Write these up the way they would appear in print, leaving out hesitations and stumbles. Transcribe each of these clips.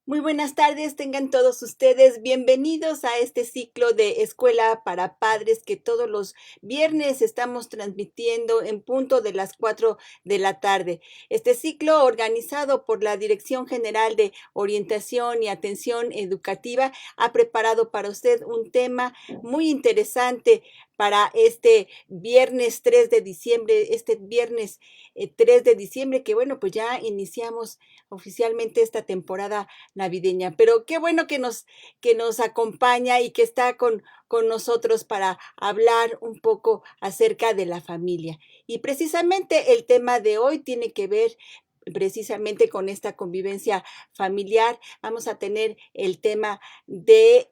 Muy buenas tardes, tengan todos ustedes bienvenidos a este ciclo de Escuela para Padres que todos los viernes estamos transmitiendo en punto de las 4 de la tarde. Este ciclo organizado por la Dirección General de Orientación y Atención Educativa ha preparado para usted un tema muy interesante para este viernes 3 de diciembre, este viernes 3 de diciembre, que bueno, pues ya iniciamos oficialmente esta temporada navideña. Pero qué bueno que nos acompaña y que está con nosotros para hablar un poco acerca de la familia. Y precisamente el tema de hoy tiene que ver precisamente con esta convivencia familiar. Vamos a tener el tema de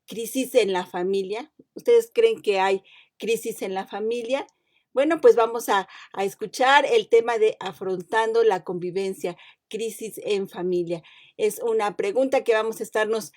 crisis en la familia. ¿Ustedes creen que hay crisis en la familia? Bueno, pues vamos a escuchar el tema de afrontando la convivencia, crisis en familia. Es una pregunta que vamos a estarnos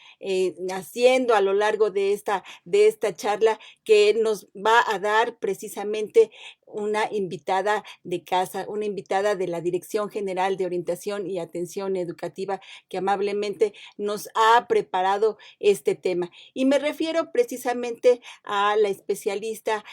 haciendo a lo largo de esta charla que nos va a dar precisamente una invitada de casa, una invitada de la Dirección General de Orientación y Atención Educativa que amablemente nos ha preparado este tema. Y me refiero precisamente a la especialista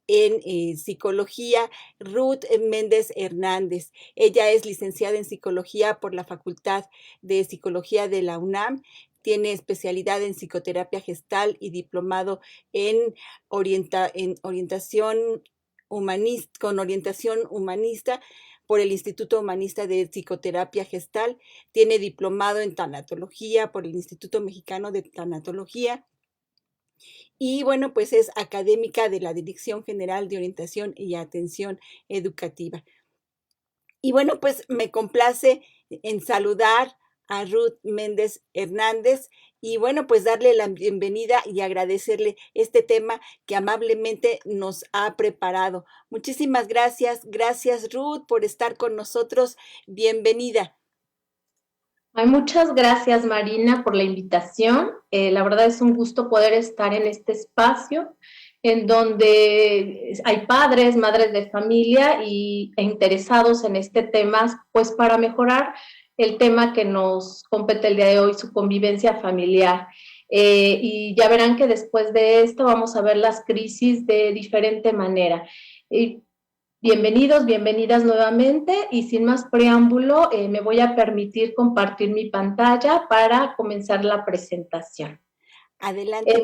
en psicología, Ruth Méndez Hernández. Ella es licenciada en psicología por la Facultad de Psicología de la UNAM. Tiene especialidad en psicoterapia gestal y diplomado en, en orientación humanista, con orientación humanista por el Instituto Humanista de Psicoterapia Gestal. Tiene diplomado en tanatología por el Instituto Mexicano de Tanatología y bueno, pues es académica de la Dirección General de Orientación y Atención Educativa. Y bueno, pues me complace en saludar a Ruth Méndez Hernández y bueno, pues darle la bienvenida y agradecerle este tema que amablemente nos ha preparado. Muchísimas gracias, gracias Ruth por estar con nosotros. Bienvenida. Ay, muchas gracias, Marina, por la invitación. La verdad es un gusto poder estar en este espacio en donde hay padres, madres de familia e interesados en este tema, pues para mejorar el tema que nos compete el día de hoy, su convivencia familiar. Y ya verán que después de esto vamos a ver las crisis de diferente manera. Bienvenidos, bienvenidas nuevamente y sin más preámbulo me voy a permitir compartir mi pantalla para comenzar la presentación. Adelante.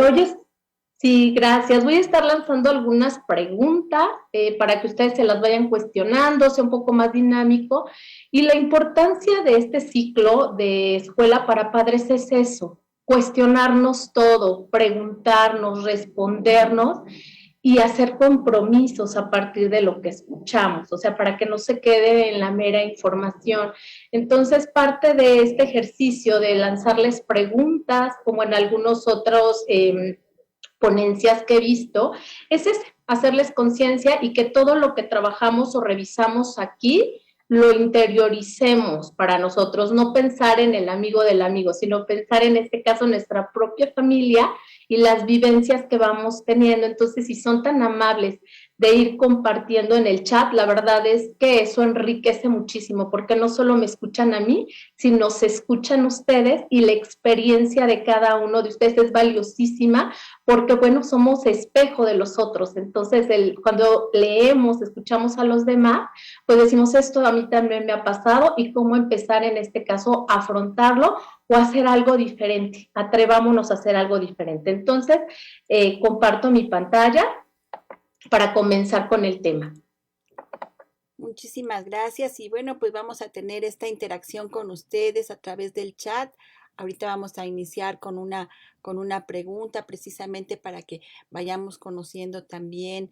Sí, gracias. Voy a estar lanzando algunas preguntas para que ustedes se las vayan cuestionando, sea un poco más dinámico. Y la importancia de este ciclo de Escuela para Padres es eso, cuestionarnos todo, preguntarnos, respondernos y hacer compromisos a partir de lo que escuchamos, o sea, para que no se quede en la mera información. Entonces, parte de este ejercicio de lanzarles preguntas, como en algunos otros ponencias que he visto, es ese, hacerles conciencia y que todo lo que trabajamos o revisamos aquí lo interioricemos para nosotros, no pensar en el amigo del amigo, sino pensar en este caso nuestra propia familia y las vivencias que vamos teniendo. Entonces, si son tan amables de ir compartiendo en el chat, la verdad es que eso enriquece muchísimo, porque no solo me escuchan a mí, sino se escuchan ustedes y la experiencia de cada uno de ustedes es valiosísima, porque bueno, somos espejo de los otros. Entonces, cuando leemos, escuchamos a los demás, pues decimos, esto a mí también me ha pasado y cómo empezar en este caso a afrontarlo o hacer algo diferente. Atrevámonos a hacer algo diferente. Entonces, comparto mi pantalla para comenzar con el tema. Muchísimas gracias y bueno, pues vamos a tener esta interacción con ustedes a través del chat. Ahorita vamos a iniciar con una pregunta precisamente para que vayamos conociendo también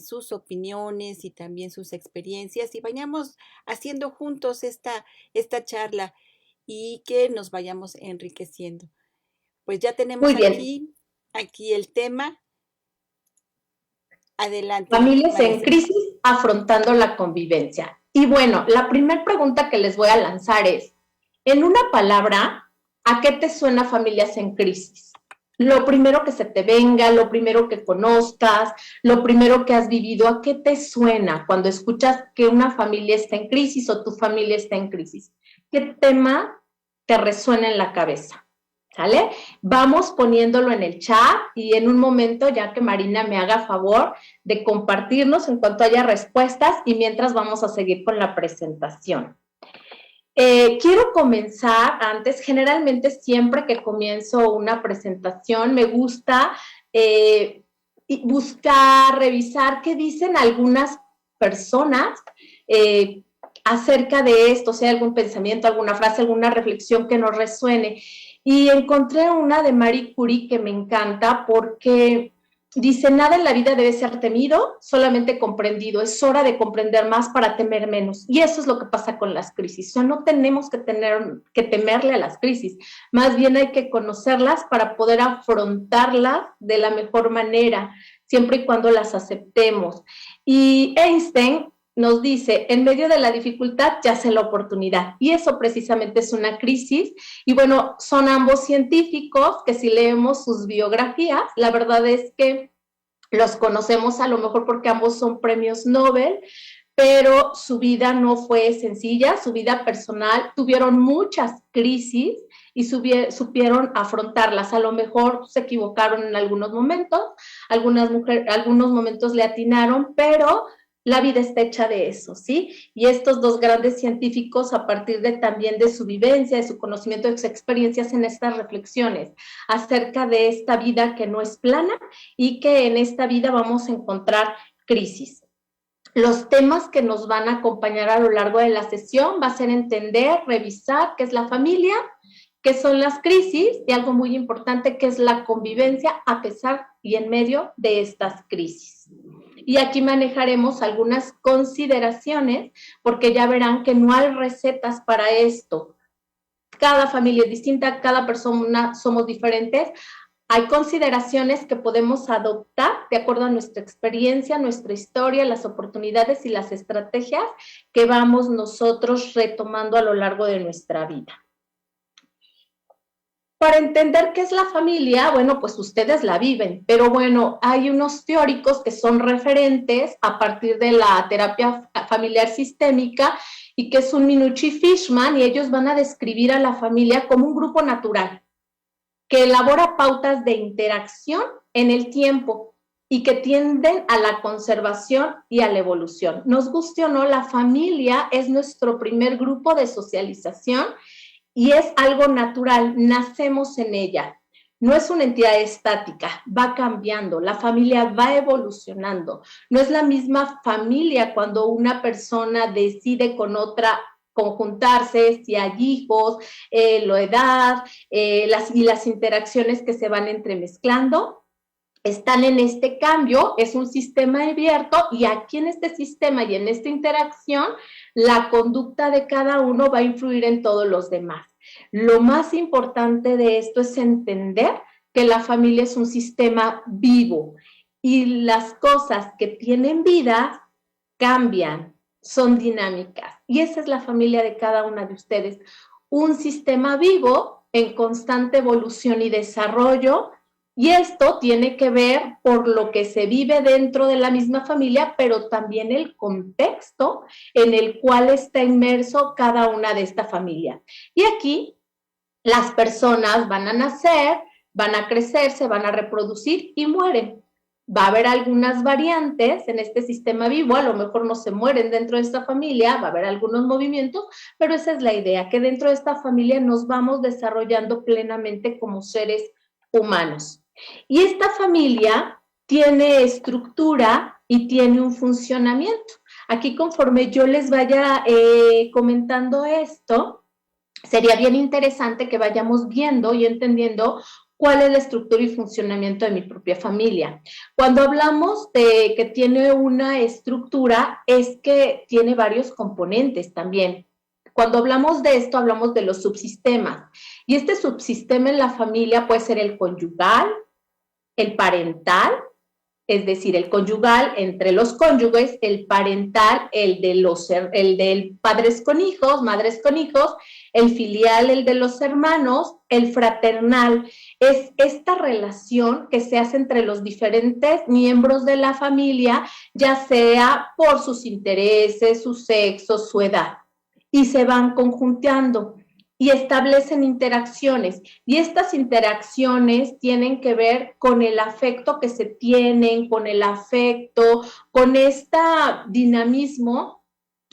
sus opiniones y también sus experiencias y vayamos haciendo juntos esta charla y que nos vayamos enriqueciendo. Pues ya tenemos Muy bien. aquí el tema. Adelante, ¿qué te Familias en parece? crisis afrontando la convivencia. Y bueno, la primera pregunta que les voy a lanzar es, en una palabra, ¿a qué te suena familias en crisis? Lo primero que se te venga, lo primero que conozcas, lo primero que has vivido, ¿a qué te suena cuando escuchas que una familia está en crisis o tu familia está en crisis? ¿Qué tema te resuena en la cabeza. ¿Sale? Vamos poniéndolo en el chat y en un momento, ya que Marina me haga favor de compartirnos en cuanto haya respuestas y mientras vamos a seguir con la presentación. Quiero comenzar antes, generalmente siempre que comienzo una presentación me gusta buscar, revisar qué dicen algunas personas acerca de esto, si hay algún pensamiento, alguna frase, alguna reflexión que nos resuene. Y encontré una de Marie Curie que me encanta porque dice, nada en la vida debe ser temido, solamente comprendido. Es hora de comprender más para temer menos. Y eso es lo que pasa con las crisis. O sea, no tenemos que temerle a las crisis. Más bien hay que conocerlas para poder afrontarlas de la mejor manera, siempre y cuando las aceptemos. Y Einstein nos dice, en medio de la dificultad yace la oportunidad. Y eso precisamente es una crisis. Y bueno, son ambos científicos que si leemos sus biografías, la verdad es que los conocemos a lo mejor porque ambos son premios Nobel, pero su vida no fue sencilla, su vida personal, tuvieron muchas crisis y supieron afrontarlas. A lo mejor se equivocaron en algunos momentos, algunos momentos le atinaron, pero la vida está hecha de eso, ¿sí? Y estos dos grandes científicos, a partir de también de su vivencia, de su conocimiento, de sus experiencias, en estas reflexiones acerca de esta vida que no es plana y que en esta vida vamos a encontrar crisis. Los temas que nos van a acompañar a lo largo de la sesión va a ser entender, revisar qué es la familia, qué son las crisis y algo muy importante que es la convivencia a pesar y en medio de estas crisis. Y aquí manejaremos algunas consideraciones porque ya verán que no hay recetas para esto. Cada familia es distinta, cada persona somos diferentes. Hay consideraciones que podemos adoptar de acuerdo a nuestra experiencia, nuestra historia, las oportunidades y las estrategias que vamos nosotros retomando a lo largo de nuestra vida. Para entender qué es la familia, bueno, pues ustedes la viven, pero bueno, hay unos teóricos que son referentes a partir de la terapia familiar sistémica y que es un Minucci Fishman, y ellos van a describir a la familia como un grupo natural que elabora pautas de interacción en el tiempo y que tienden a la conservación y a la evolución. Nos guste o no, la familia es nuestro primer grupo de socialización y es algo natural, nacemos en ella. No es una entidad estática, va cambiando, la familia va evolucionando. No es la misma familia cuando una persona decide con otra conjuntarse, si hay hijos, la edad, las interacciones que se van entremezclando. Están en este cambio, es un sistema abierto y aquí en este sistema y en esta interacción, la conducta de cada uno va a influir en todos los demás. Lo más importante de esto es entender que la familia es un sistema vivo y las cosas que tienen vida cambian, son dinámicas. Y esa es la familia de cada una de ustedes. Un sistema vivo en constante evolución y desarrollo. Y esto tiene que ver por lo que se vive dentro de la misma familia, pero también el contexto en el cual está inmerso cada una de esta familia. Y aquí las personas van a nacer, van a crecer, se van a reproducir y mueren. Va a haber algunas variantes en este sistema vivo, a lo mejor no se mueren dentro de esta familia, va a haber algunos movimientos, pero esa es la idea, que dentro de esta familia nos vamos desarrollando plenamente como seres humanos. Y esta familia tiene estructura y tiene un funcionamiento. Aquí conforme yo les vaya comentando esto, sería bien interesante que vayamos viendo y entendiendo cuál es la estructura y funcionamiento de mi propia familia. Cuando hablamos de que tiene una estructura, es que tiene varios componentes también. Cuando hablamos de esto, hablamos de los subsistemas. Y este subsistema en la familia puede ser el conyugal, el parental, es decir, el conyugal entre los cónyuges, el parental, el del padres con hijos, madres con hijos, el filial, el de los hermanos, el fraternal. Es esta relación que se hace entre los diferentes miembros de la familia, ya sea por sus intereses, su sexo, su edad, y se van conjuntando. y establecen interacciones. Y estas interacciones tienen que ver con el afecto que se tienen, con el afecto, con este dinamismo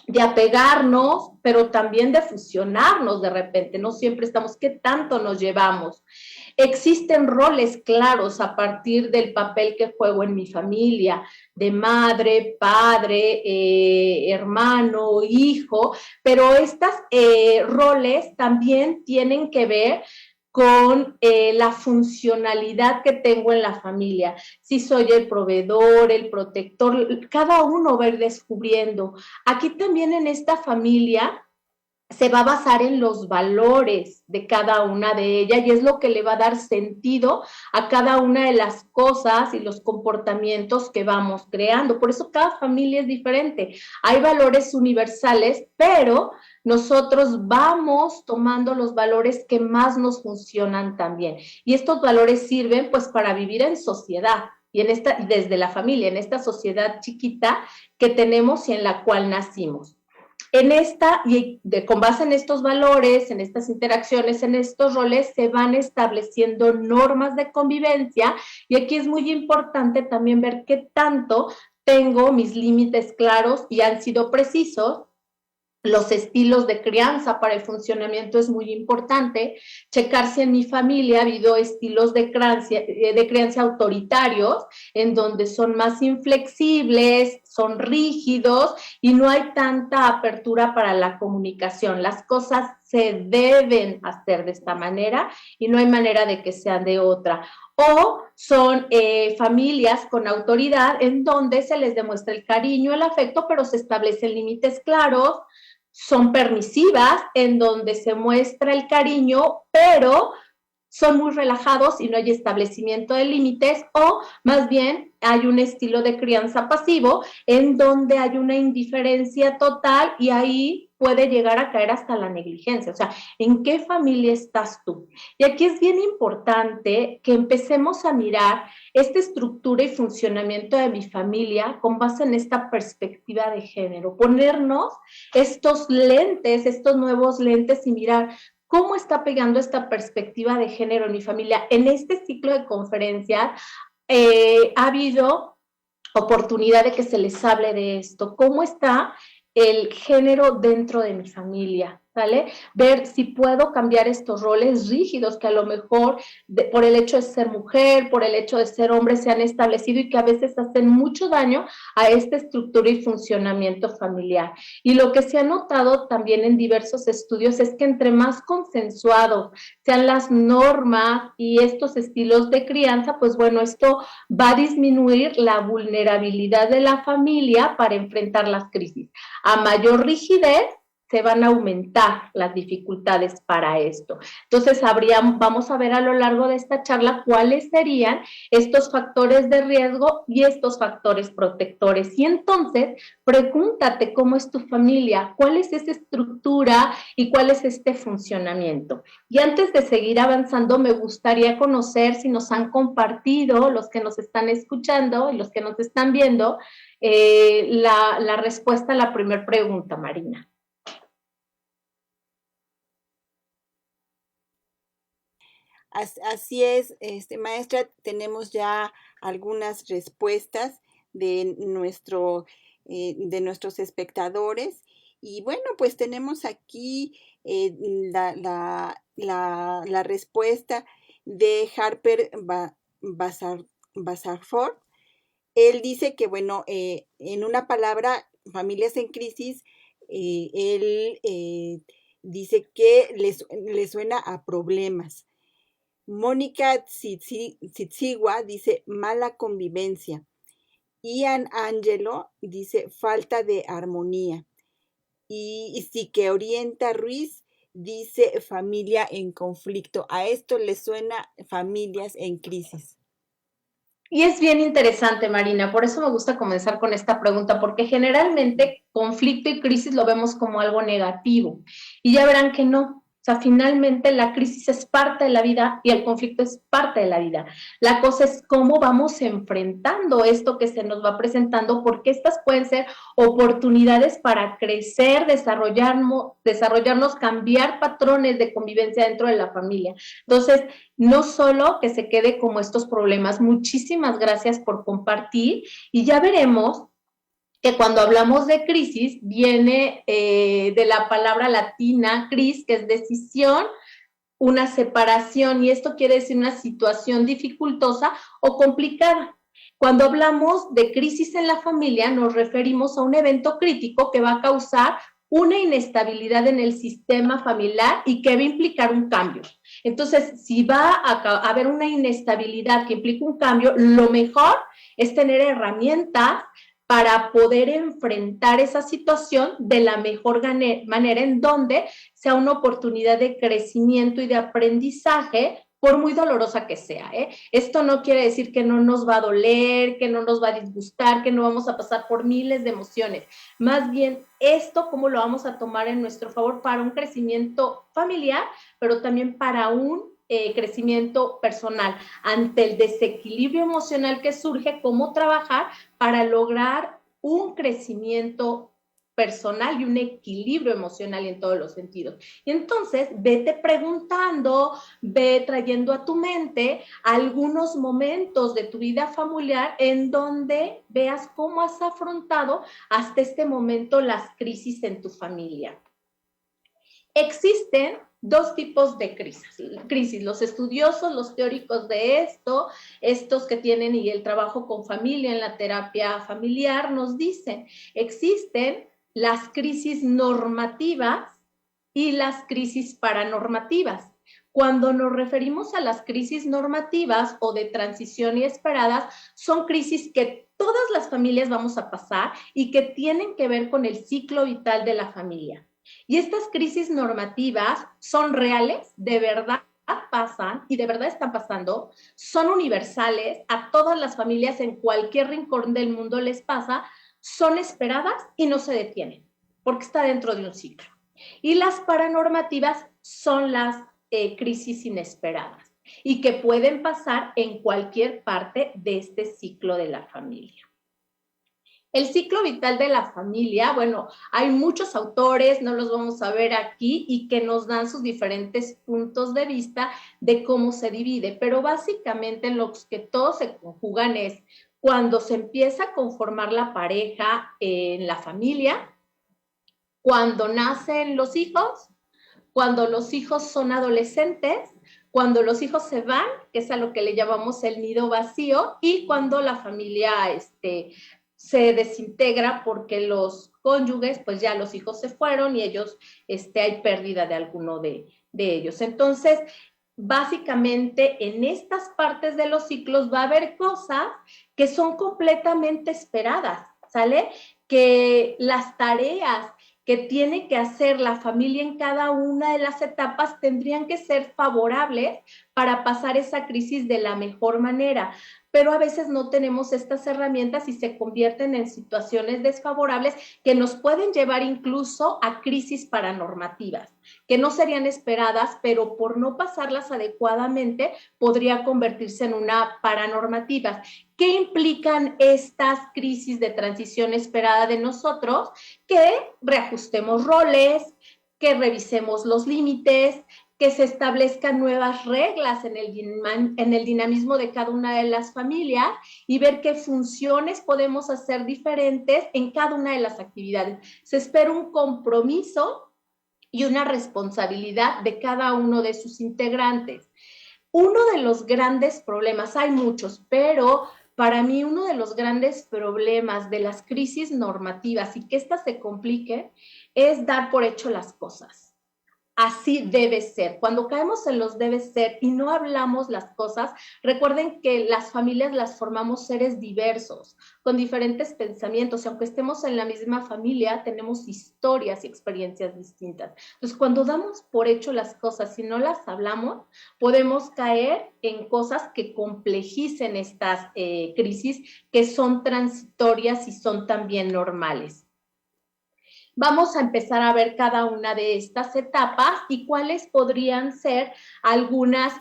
de apegarnos, pero también de fusionarnos de repente. No siempre estamos, ¿qué tanto nos llevamos? Existen roles claros a partir del papel que juego en mi familia, de madre, padre, hermano, hijo, pero estos roles también tienen que ver con la funcionalidad que tengo en la familia. Si soy el proveedor, el protector, cada uno va a ir descubriendo. Aquí también en esta familia se va a basar en los valores de cada una de ellas y es lo que le va a dar sentido a cada una de las cosas y los comportamientos que vamos creando. Por eso cada familia es diferente. Hay valores universales, pero nosotros vamos tomando los valores que más nos funcionan también. Y estos valores sirven pues para vivir en sociedad y en esta, desde la familia, en esta sociedad chiquita que tenemos y en la cual nacimos. En esta, y con base en estos valores, en estas interacciones, en estos roles, se van estableciendo normas de convivencia y aquí es muy importante también ver qué tanto tengo mis límites claros y han sido precisos. Los estilos de crianza para el funcionamiento es muy importante. Checar si en mi familia ha habido estilos de crianza autoritarios, en donde son más inflexibles, son rígidos y no hay tanta apertura para la comunicación. Las cosas se deben hacer de esta manera y no hay manera de que sean de otra. O son familias con autoridad en donde se les demuestra el cariño, el afecto, pero se establecen límites claros, son permisivas, en donde se muestra el cariño, pero son muy relajados y no hay establecimiento de límites, o más bien hay un estilo de crianza pasivo en donde hay una indiferencia total y ahí puede llegar a caer hasta la negligencia. O sea, ¿en qué familia estás tú? Y aquí es bien importante que empecemos a mirar esta estructura y funcionamiento de mi familia con base en esta perspectiva de género, ponernos estos lentes, estos nuevos lentes y mirar cómo está pegando esta perspectiva de género en mi familia. En este ciclo de conferencias ha habido oportunidad de que se les hable de esto, cómo está el género dentro de mi familia, ¿vale? Ver si puedo cambiar estos roles rígidos que a lo mejor por el hecho de ser mujer, por el hecho de ser hombre se han establecido y que a veces hacen mucho daño a esta estructura y funcionamiento familiar. Y lo que se ha notado también en diversos estudios es que entre más consensuados sean las normas y estos estilos de crianza, pues bueno, esto va a disminuir la vulnerabilidad de la familia para enfrentar las crisis. A mayor rigidez, se van a aumentar las dificultades para esto. Entonces, vamos a ver a lo largo de esta charla cuáles serían estos factores de riesgo y estos factores protectores. Y entonces, pregúntate cómo es tu familia, cuál es esa estructura y cuál es este funcionamiento. Y antes de seguir avanzando, me gustaría conocer si nos han compartido, los que nos están escuchando y los que nos están viendo, la respuesta a la primera pregunta, Marina. Así es, maestra, tenemos ya algunas respuestas de nuestros espectadores. Y bueno, pues tenemos aquí la respuesta de Harper Basarford. Él dice que, bueno, en una palabra, familias en crisis, él dice que le suena a problemas. Mónica Tsitsiwa dice mala convivencia. Ian Angelo dice falta de armonía. Y Sique Orienta Ruiz dice familia en conflicto. A esto le suena familias en crisis. Y es bien interesante, Marina, por eso me gusta comenzar con esta pregunta, porque generalmente conflicto y crisis lo vemos como algo negativo. Y ya verán que no. O sea, finalmente la crisis es parte de la vida y el conflicto es parte de la vida. La cosa es cómo vamos enfrentando esto que se nos va presentando, porque estas pueden ser oportunidades para crecer, desarrollarnos, cambiar patrones de convivencia dentro de la familia. Entonces, no solo que se quede como estos problemas. Muchísimas gracias por compartir y ya veremos que cuando hablamos de crisis viene de la palabra latina cris, que es decisión, una separación, y esto quiere decir una situación dificultosa o complicada. Cuando hablamos de crisis en la familia, nos referimos a un evento crítico que va a causar una inestabilidad en el sistema familiar y que va a implicar un cambio. Entonces, si va a haber una inestabilidad que implica un cambio, lo mejor es tener herramientas para poder enfrentar esa situación de la mejor manera, en donde sea una oportunidad de crecimiento y de aprendizaje, por muy dolorosa que sea. Esto no quiere decir que no nos va a doler, que no nos va a disgustar, que no vamos a pasar por miles de emociones. Más bien, esto cómo lo vamos a tomar en nuestro favor para un crecimiento familiar, pero también para un crecimiento personal. Ante el desequilibrio emocional que surge, cómo trabajar para lograr un crecimiento personal y un equilibrio emocional en todos los sentidos. Y entonces, vete preguntando, ve trayendo a tu mente algunos momentos de tu vida familiar en donde veas cómo has afrontado hasta este momento las crisis en tu familia. Existen dos tipos de crisis, los estudiosos, los teóricos de esto, estos que tienen y el trabajo con familia en la terapia familiar nos dicen, existen las crisis normativas y las crisis paranormativas. Cuando nos referimos a las crisis normativas o de transición inesperadas, son crisis que todas las familias vamos a pasar y que tienen que ver con el ciclo vital de la familia. Y estas crisis normativas son reales, de verdad pasan y de verdad están pasando, son universales, a todas las familias en cualquier rincón del mundo les pasa, son esperadas y no se detienen, porque está dentro de un ciclo. Y las paranormativas son las crisis inesperadas y que pueden pasar en cualquier parte de este ciclo de la familia. El ciclo vital de la familia, bueno, hay muchos autores, no los vamos a ver aquí, y que nos dan sus diferentes puntos de vista de cómo se divide, pero básicamente en los que todos se conjugan es cuando se empieza a conformar la pareja en la familia, cuando nacen los hijos, cuando los hijos son adolescentes, cuando los hijos se van, que es a lo que le llamamos el nido vacío, y cuando la familia se desintegra porque los cónyuges, pues ya los hijos se fueron y ellos, hay pérdida de alguno de ellos. Entonces, básicamente en estas partes de los ciclos va a haber cosas que son completamente esperadas, ¿sale? Que las tareas que tiene que hacer la familia en cada una de las etapas tendrían que ser favorables para pasar esa crisis de la mejor manera, pero a veces no tenemos estas herramientas y se convierten en situaciones desfavorables que nos pueden llevar incluso a crisis paranormativas, que no serían esperadas, pero por no pasarlas adecuadamente podría convertirse en una paranormativa. ¿Qué implican estas crisis de transición esperada de nosotros? Que reajustemos roles, que revisemos los límites, que se establezcan nuevas reglas en el dinamismo de cada una de las familias y ver qué funciones podemos hacer diferentes en cada una de las actividades. Se espera un compromiso y una responsabilidad de cada uno de sus integrantes. Uno de los grandes problemas, hay muchos, pero para mí uno de los grandes problemas de las crisis normativas y que éstas se compliquen es dar por hecho las cosas. Así debe ser. Cuando caemos en los debe ser y no hablamos las cosas, recuerden que las familias las formamos seres diversos, con diferentes pensamientos, y aunque estemos en la misma familia, tenemos historias y experiencias distintas. Entonces, cuando damos por hecho las cosas y no las hablamos, podemos caer en cosas que complejicen estas crisis, que son transitorias y son también normales. Vamos a empezar a ver cada una de estas etapas y cuáles podrían ser algunas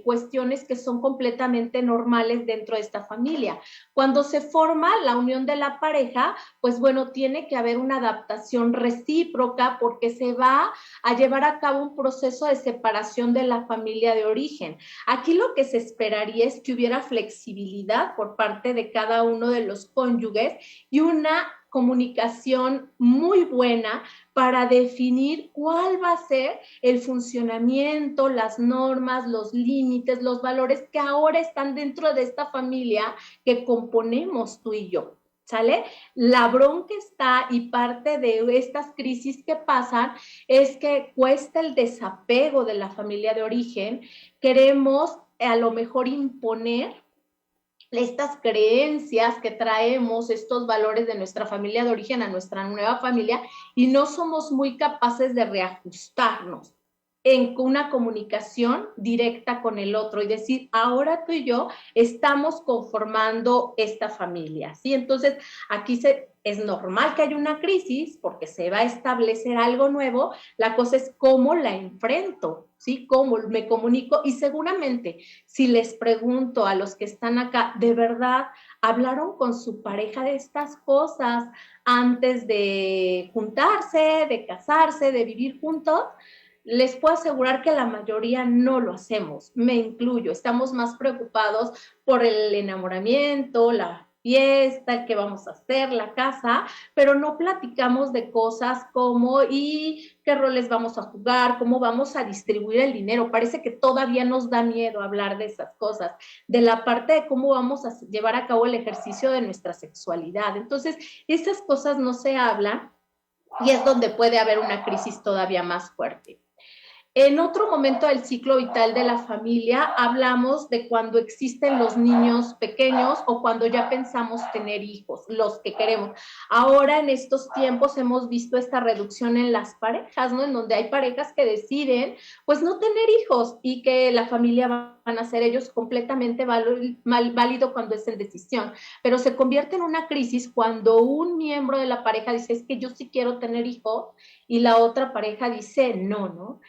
cuestiones que son completamente normales dentro de esta familia. Cuando se forma la unión de la pareja, pues bueno, tiene que haber una adaptación recíproca porque se va a llevar a cabo un proceso de separación de la familia de origen. Aquí lo que se esperaría es que hubiera flexibilidad por parte de cada uno de los cónyuges y una comunicación muy buena para definir cuál va a ser el funcionamiento, las normas, los límites, los valores que ahora están dentro de esta familia que componemos tú y yo. ¿Sale? La bronca está y parte de estas crisis que pasan es que cuesta el desapego de la familia de origen. Queremos a lo mejor imponer estas creencias que traemos, estos valores de nuestra familia de origen a nuestra nueva familia y no somos muy capaces de reajustarnos en una comunicación directa con el otro y decir, ahora tú y yo estamos conformando esta familia, ¿sí? Entonces, aquí es normal que haya una crisis porque se va a establecer algo nuevo, la cosa es cómo la enfrento, ¿sí? Cómo me comunico y seguramente si les pregunto a los que están acá, ¿de verdad hablaron con su pareja de estas cosas antes de juntarse, de casarse, de vivir juntos? Les puedo asegurar que la mayoría no lo hacemos, me incluyo. Estamos más preocupados por el enamoramiento, la fiesta, el que vamos a hacer, la casa, pero no platicamos de cosas como y qué roles vamos a jugar, cómo vamos a distribuir el dinero. Parece que todavía nos da miedo hablar de esas cosas, de la parte de cómo vamos a llevar a cabo el ejercicio de nuestra sexualidad. Entonces, esas cosas no se hablan y es donde puede haber una crisis todavía más fuerte. En otro momento del ciclo vital de la familia hablamos de cuando existen los niños pequeños o cuando ya pensamos tener hijos, los que queremos. Ahora en estos tiempos hemos visto esta reducción en las parejas, ¿no? En donde hay parejas que deciden pues no tener hijos y que la familia van a ser ellos completamente válido cuando es en decisión, pero se convierte en una crisis cuando un miembro de la pareja dice es que yo sí quiero tener hijos y la otra pareja dice no, ¿no?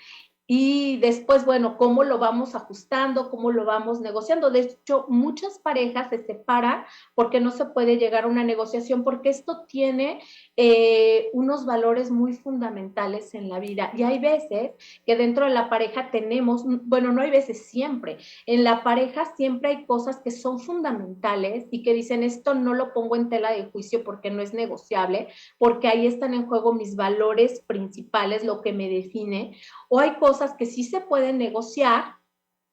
Y después, bueno, cómo lo vamos ajustando, cómo lo vamos negociando. De hecho, muchas parejas se separan porque no se puede llegar a una negociación, porque esto tiene unos valores muy fundamentales en la vida. Y hay veces que dentro de la pareja tenemos, bueno, no hay veces, siempre. En la pareja siempre hay cosas que son fundamentales y que dicen, esto no lo pongo en tela de juicio porque no es negociable, porque ahí están en juego mis valores principales, lo que me define. O hay cosas que sí se pueden negociar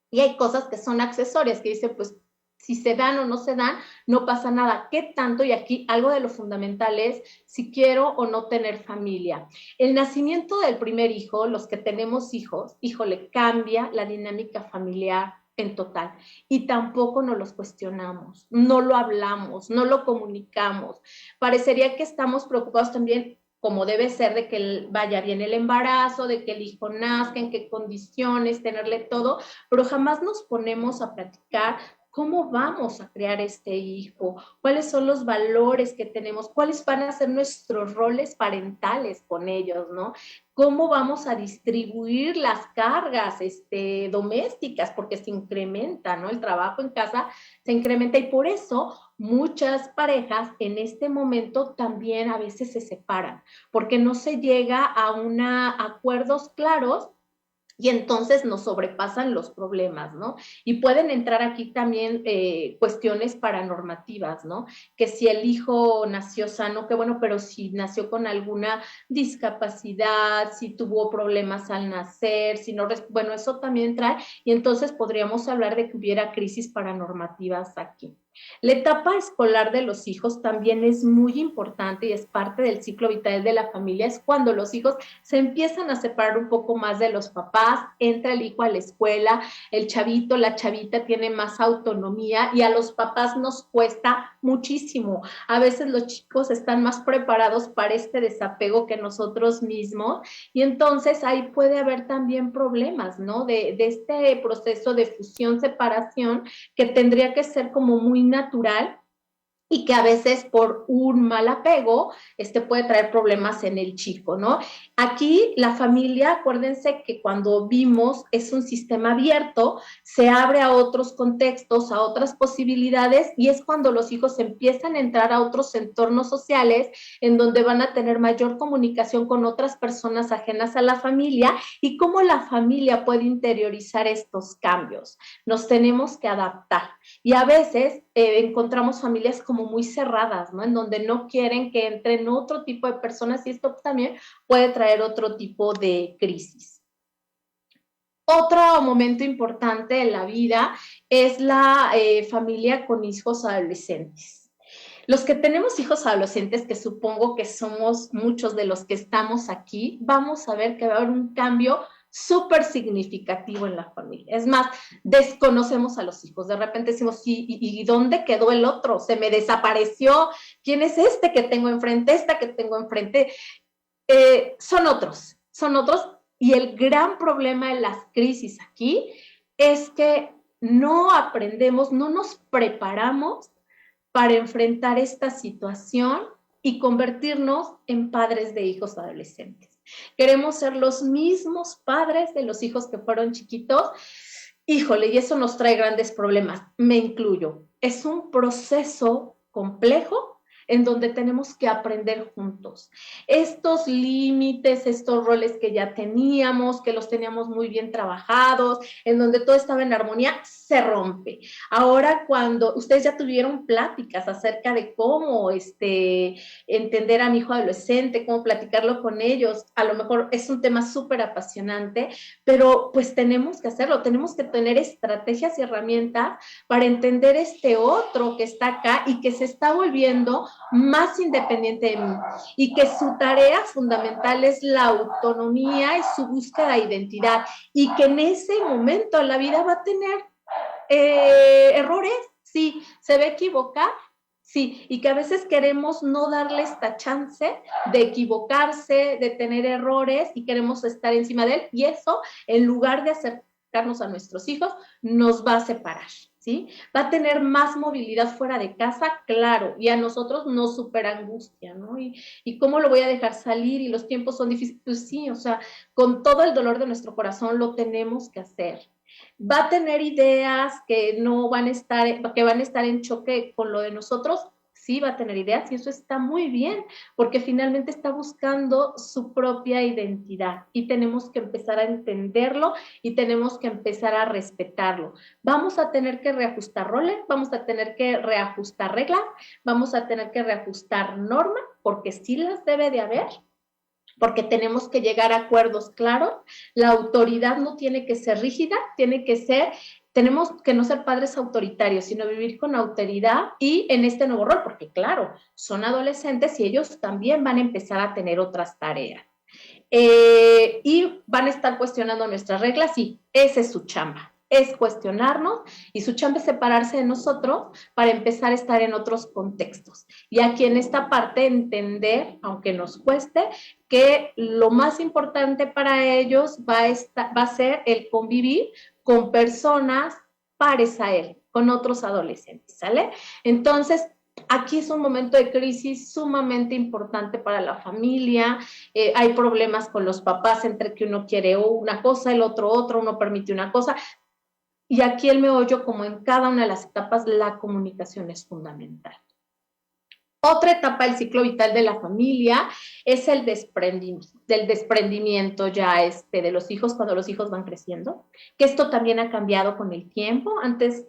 y hay cosas que son accesorias, que dicen, pues, si se dan o no se dan, no pasa nada. ¿Qué tanto? Y aquí algo de lo fundamental es si quiero o no tener familia. El nacimiento del primer hijo, los que tenemos hijos, híjole, cambia la dinámica familiar en total. Y tampoco nos los cuestionamos, no lo hablamos, no lo comunicamos. Parecería que estamos preocupados también como debe ser, de que vaya bien el embarazo, de que el hijo nazca, en qué condiciones, tenerle todo, pero jamás nos ponemos a platicar cómo vamos a crear este hijo, cuáles son los valores que tenemos, cuáles van a ser nuestros roles parentales con ellos, ¿no? Cómo vamos a distribuir las cargas domésticas, porque se incrementa, ¿no? El trabajo en casa se incrementa y por eso muchas parejas en este momento también a veces se separan, porque no se llega a acuerdos claros y entonces nos sobrepasan los problemas, ¿no? Y pueden entrar aquí también cuestiones paranormativas, ¿no? Que si el hijo nació sano, qué bueno, pero si nació con alguna discapacidad, si tuvo problemas al nacer, si no, bueno, eso también trae, y entonces podríamos hablar de que hubiera crisis paranormativas aquí. La etapa escolar de los hijos también es muy importante y es parte del ciclo vital de la familia. Es cuando los hijos se empiezan a separar un poco más de los papás, entra el hijo a la escuela, el chavito, la chavita tiene más autonomía y a los papás nos cuesta muchísimo. A veces los chicos están más preparados para este desapego que nosotros mismos y entonces ahí puede haber también problemas, ¿no? De este proceso de fusión, separación que tendría que ser como muy natural y que a veces por un mal apego puede traer problemas en el chico, ¿no? Aquí la familia, acuérdense que cuando vimos es un sistema abierto, se abre a otros contextos, a otras posibilidades, y es cuando los hijos empiezan a entrar a otros entornos sociales en donde van a tener mayor comunicación con otras personas ajenas a la familia, y cómo la familia puede interiorizar estos cambios. Nos tenemos que adaptar. Y a veces encontramos familias como muy cerradas, ¿no? En donde no quieren que entren otro tipo de personas, y esto también puede traer otro tipo de crisis. Otro momento importante en la vida es la familia con hijos adolescentes. Los que tenemos hijos adolescentes, que supongo que somos muchos de los que estamos aquí, vamos a ver que va a haber un cambio súper significativo en la familia. Es más, desconocemos a los hijos. De repente decimos, ¿y dónde quedó el otro? Se me desapareció. ¿Quién es este que tengo enfrente? Esta que tengo enfrente. Son otros. Y el gran problema de las crisis aquí es que no aprendemos, no nos preparamos para enfrentar esta situación y convertirnos en padres de hijos adolescentes. Queremos ser los mismos padres de los hijos que fueron chiquitos. Híjole, y eso nos trae grandes problemas. Me incluyo. Es un proceso complejo en donde tenemos que aprender juntos. Estos límites, estos roles que ya teníamos, que los teníamos muy bien trabajados, en donde todo estaba en armonía, se rompe. Ahora, cuando ustedes ya tuvieron pláticas acerca de cómo entender a mi hijo adolescente, cómo platicarlo con ellos, a lo mejor es un tema súper apasionante, pero pues tenemos que hacerlo, tenemos que tener estrategias y herramientas para entender este otro que está acá y que se está volviendo más independiente de mí, y que su tarea fundamental es la autonomía y su búsqueda de identidad, y que en ese momento la vida va a tener errores, sí, se va a equivocar, sí, y que a veces queremos no darle esta chance de equivocarse, de tener errores, y queremos estar encima de él, y eso, en lugar de acercarnos a nuestros hijos, nos va a separar, ¿sí? Va a tener más movilidad fuera de casa, claro, y a nosotros nos super angustia, ¿no? Y cómo lo voy a dejar salir, y los tiempos son difíciles, pues sí, o sea, con todo el dolor de nuestro corazón lo tenemos que hacer. Va a tener ideas que no van a estar, que van a estar en choque con lo de nosotros, sí va a tener ideas, y eso está muy bien, porque finalmente está buscando su propia identidad, y tenemos que empezar a entenderlo y tenemos que empezar a respetarlo. Vamos a tener que reajustar roles, vamos a tener que reajustar reglas, vamos a tener que reajustar normas, porque sí las debe de haber, porque tenemos que llegar a acuerdos claros. La autoridad no tiene que ser rígida, tenemos que no ser padres autoritarios, sino vivir con autoridad y en este nuevo rol, porque claro, son adolescentes y ellos también van a empezar a tener otras tareas. Y van a estar cuestionando nuestras reglas, y esa es su chamba, es cuestionarnos, y su chamba es separarse de nosotros para empezar a estar en otros contextos. Y aquí en esta parte entender, aunque nos cueste, que lo más importante para ellos va a ser el convivir con personas pares a él, con otros adolescentes, ¿sale? Entonces, aquí es un momento de crisis sumamente importante para la familia. Hay problemas con los papás entre que uno quiere una cosa, el otro otra, uno permite una cosa. Y aquí el meollo, como en cada una de las etapas, la comunicación es fundamental. Otra etapa del ciclo vital de la familia es el desprendimiento ya de los hijos cuando los hijos van creciendo, que esto también ha cambiado con el tiempo. Antes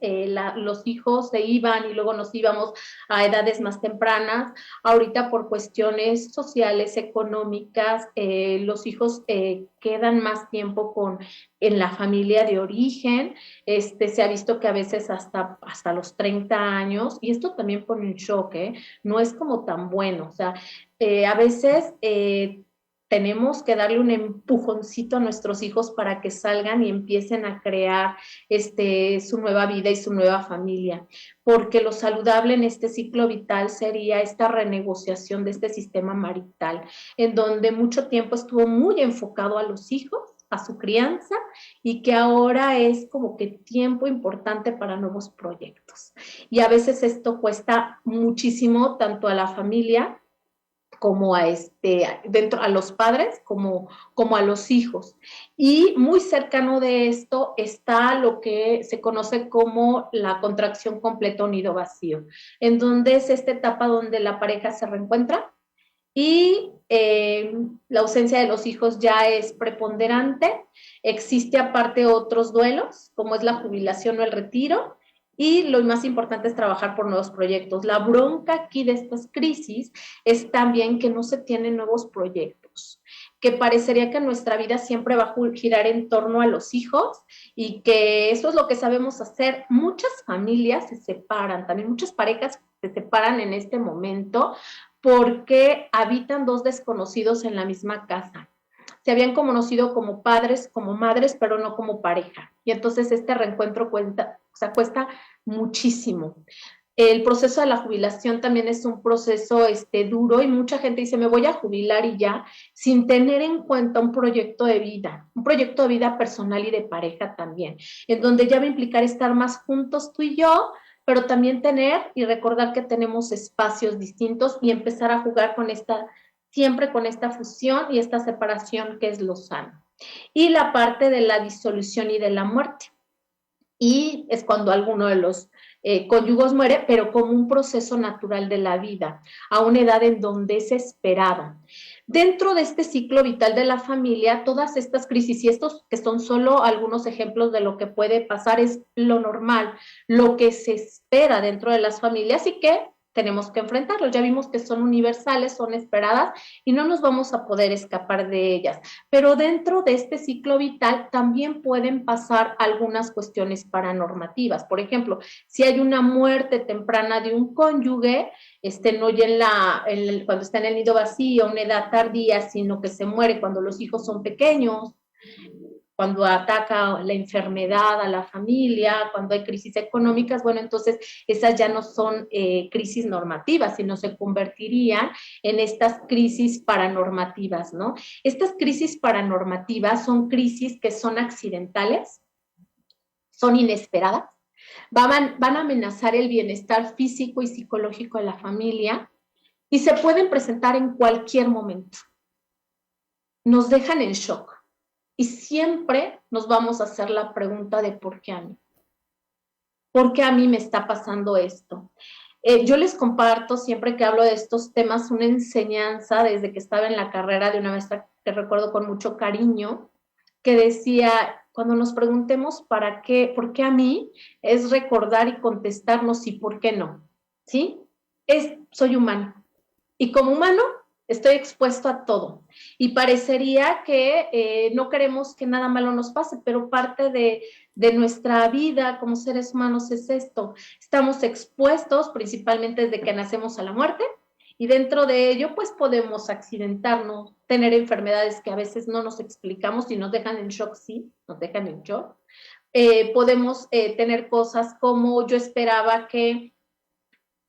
los hijos se iban y luego nos íbamos a edades más tempranas. Ahorita por cuestiones sociales, económicas, los hijos quedan más tiempo en la familia de origen. Se ha visto que a veces hasta los 30 años, y esto también pone un shock, no es como tan bueno, o sea, a veces tenemos que darle un empujoncito a nuestros hijos para que salgan y empiecen a crear su nueva vida y su nueva familia, porque lo saludable en este ciclo vital sería esta renegociación de este sistema marital, en donde mucho tiempo estuvo muy enfocado a los hijos, a su crianza y que ahora es como que tiempo importante para nuevos proyectos. Y a veces esto cuesta muchísimo tanto a la familia como a dentro a los padres como a los hijos. Y muy cercano de esto está lo que se conoce como la contracción completa unido vacío, en donde es esta etapa donde la pareja se reencuentra y la ausencia de los hijos ya es preponderante. Existe aparte otros duelos, como es la jubilación o el retiro, y lo más importante es trabajar por nuevos proyectos. La bronca aquí de estas crisis es también que no se tienen nuevos proyectos, que parecería que nuestra vida siempre va a girar en torno a los hijos y que eso es lo que sabemos hacer. Muchas familias se separan, también muchas parejas se separan en este momento porque habitan dos desconocidos en la misma casa. Se habían conocido como padres, como madres, pero no como pareja. Y entonces este reencuentro cuesta muchísimo. El proceso de la jubilación también es un proceso duro y mucha gente dice, me voy a jubilar y ya, sin tener en cuenta un proyecto de vida personal y de pareja también, en donde ya va a implicar estar más juntos tú y yo, pero también tener y recordar que tenemos espacios distintos y empezar a jugar siempre con esta fusión y esta separación que es lo sano. Y la parte de la disolución y de la muerte. Y es cuando alguno de los cónyugos muere, pero como un proceso natural de la vida, a una edad en donde es esperado. Dentro de este ciclo vital de la familia, todas estas crisis, y estos que son solo algunos ejemplos de lo que puede pasar, es lo normal, lo que se espera dentro de las familias y que tenemos que enfrentarlos. Ya vimos que son universales, son esperadas y no nos vamos a poder escapar de ellas. Pero dentro de este ciclo vital también pueden pasar algunas cuestiones paranormativas. Por ejemplo, si hay una muerte temprana de un cónyuge, no ya cuando está en el nido vacío, una edad tardía, sino que se muere cuando los hijos son pequeños, cuando ataca la enfermedad a la familia, cuando hay crisis económicas, bueno, entonces esas ya no son crisis normativas, sino se convertirían en estas crisis paranormativas, ¿no? Estas crisis paranormativas son crisis que son accidentales, son inesperadas, van a amenazar el bienestar físico y psicológico de la familia y se pueden presentar en cualquier momento. Nos dejan en shock. Y siempre nos vamos a hacer la pregunta de ¿por qué a mí? ¿Por qué a mí me está pasando esto? Yo les comparto siempre que hablo de estos temas una enseñanza desde que estaba en la carrera de una maestra que recuerdo con mucho cariño, que decía, cuando nos preguntemos ¿para qué? ¿Por qué a mí? Es recordar y contestarnos y ¿por qué no? ¿Sí? Soy humano. Y como humano estoy expuesto a todo. Y parecería que no queremos que nada malo nos pase, pero parte de nuestra vida como seres humanos es esto. Estamos expuestos principalmente desde que nacemos a la muerte y dentro de ello pues podemos accidentarnos, tener enfermedades que a veces no nos explicamos y nos dejan en shock, sí, nos dejan en shock. Podemos tener cosas como yo esperaba que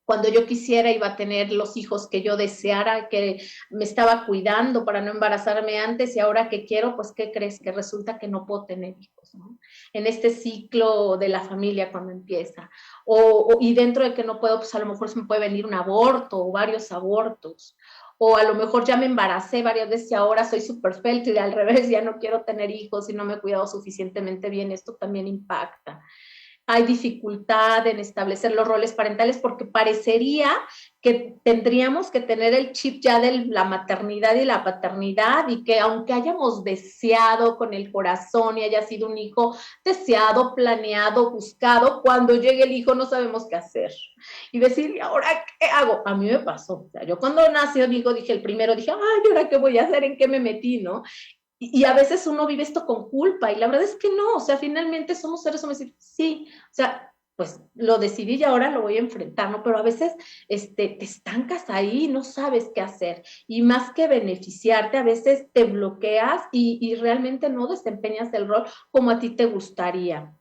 cuando yo quisiera iba a tener los hijos que yo deseara, que me estaba cuidando para no embarazarme antes y ahora que quiero, pues ¿qué crees? Que resulta que no puedo tener hijos, ¿no? En este ciclo de la familia cuando empieza. Y dentro de que no puedo, pues a lo mejor se me puede venir un aborto o varios abortos. O a lo mejor ya me embaracé varias veces y ahora soy súper fértil y al revés, ya no quiero tener hijos y no me he cuidado suficientemente bien. Esto también impacta. Hay dificultad en establecer los roles parentales porque parecería que tendríamos que tener el chip ya de la maternidad y la paternidad y que aunque hayamos deseado con el corazón y haya sido un hijo deseado, planeado, buscado, cuando llegue el hijo no sabemos qué hacer. Y decir, ¿y ahora qué hago? A mí me pasó. O sea, yo cuando nació mi hijo, el primero, dije, ay, ¿ahora qué voy a hacer? ¿En qué me metí? ¿No? Y a veces uno vive esto con culpa y la verdad es que no, o sea, finalmente somos seres humanos, sí, o sea, pues lo decidí y ahora lo voy a enfrentar, ¿no? Pero a veces te estancas ahí y no sabes qué hacer y más que beneficiarte, a veces te bloqueas y realmente no desempeñas el rol como a ti te gustaría.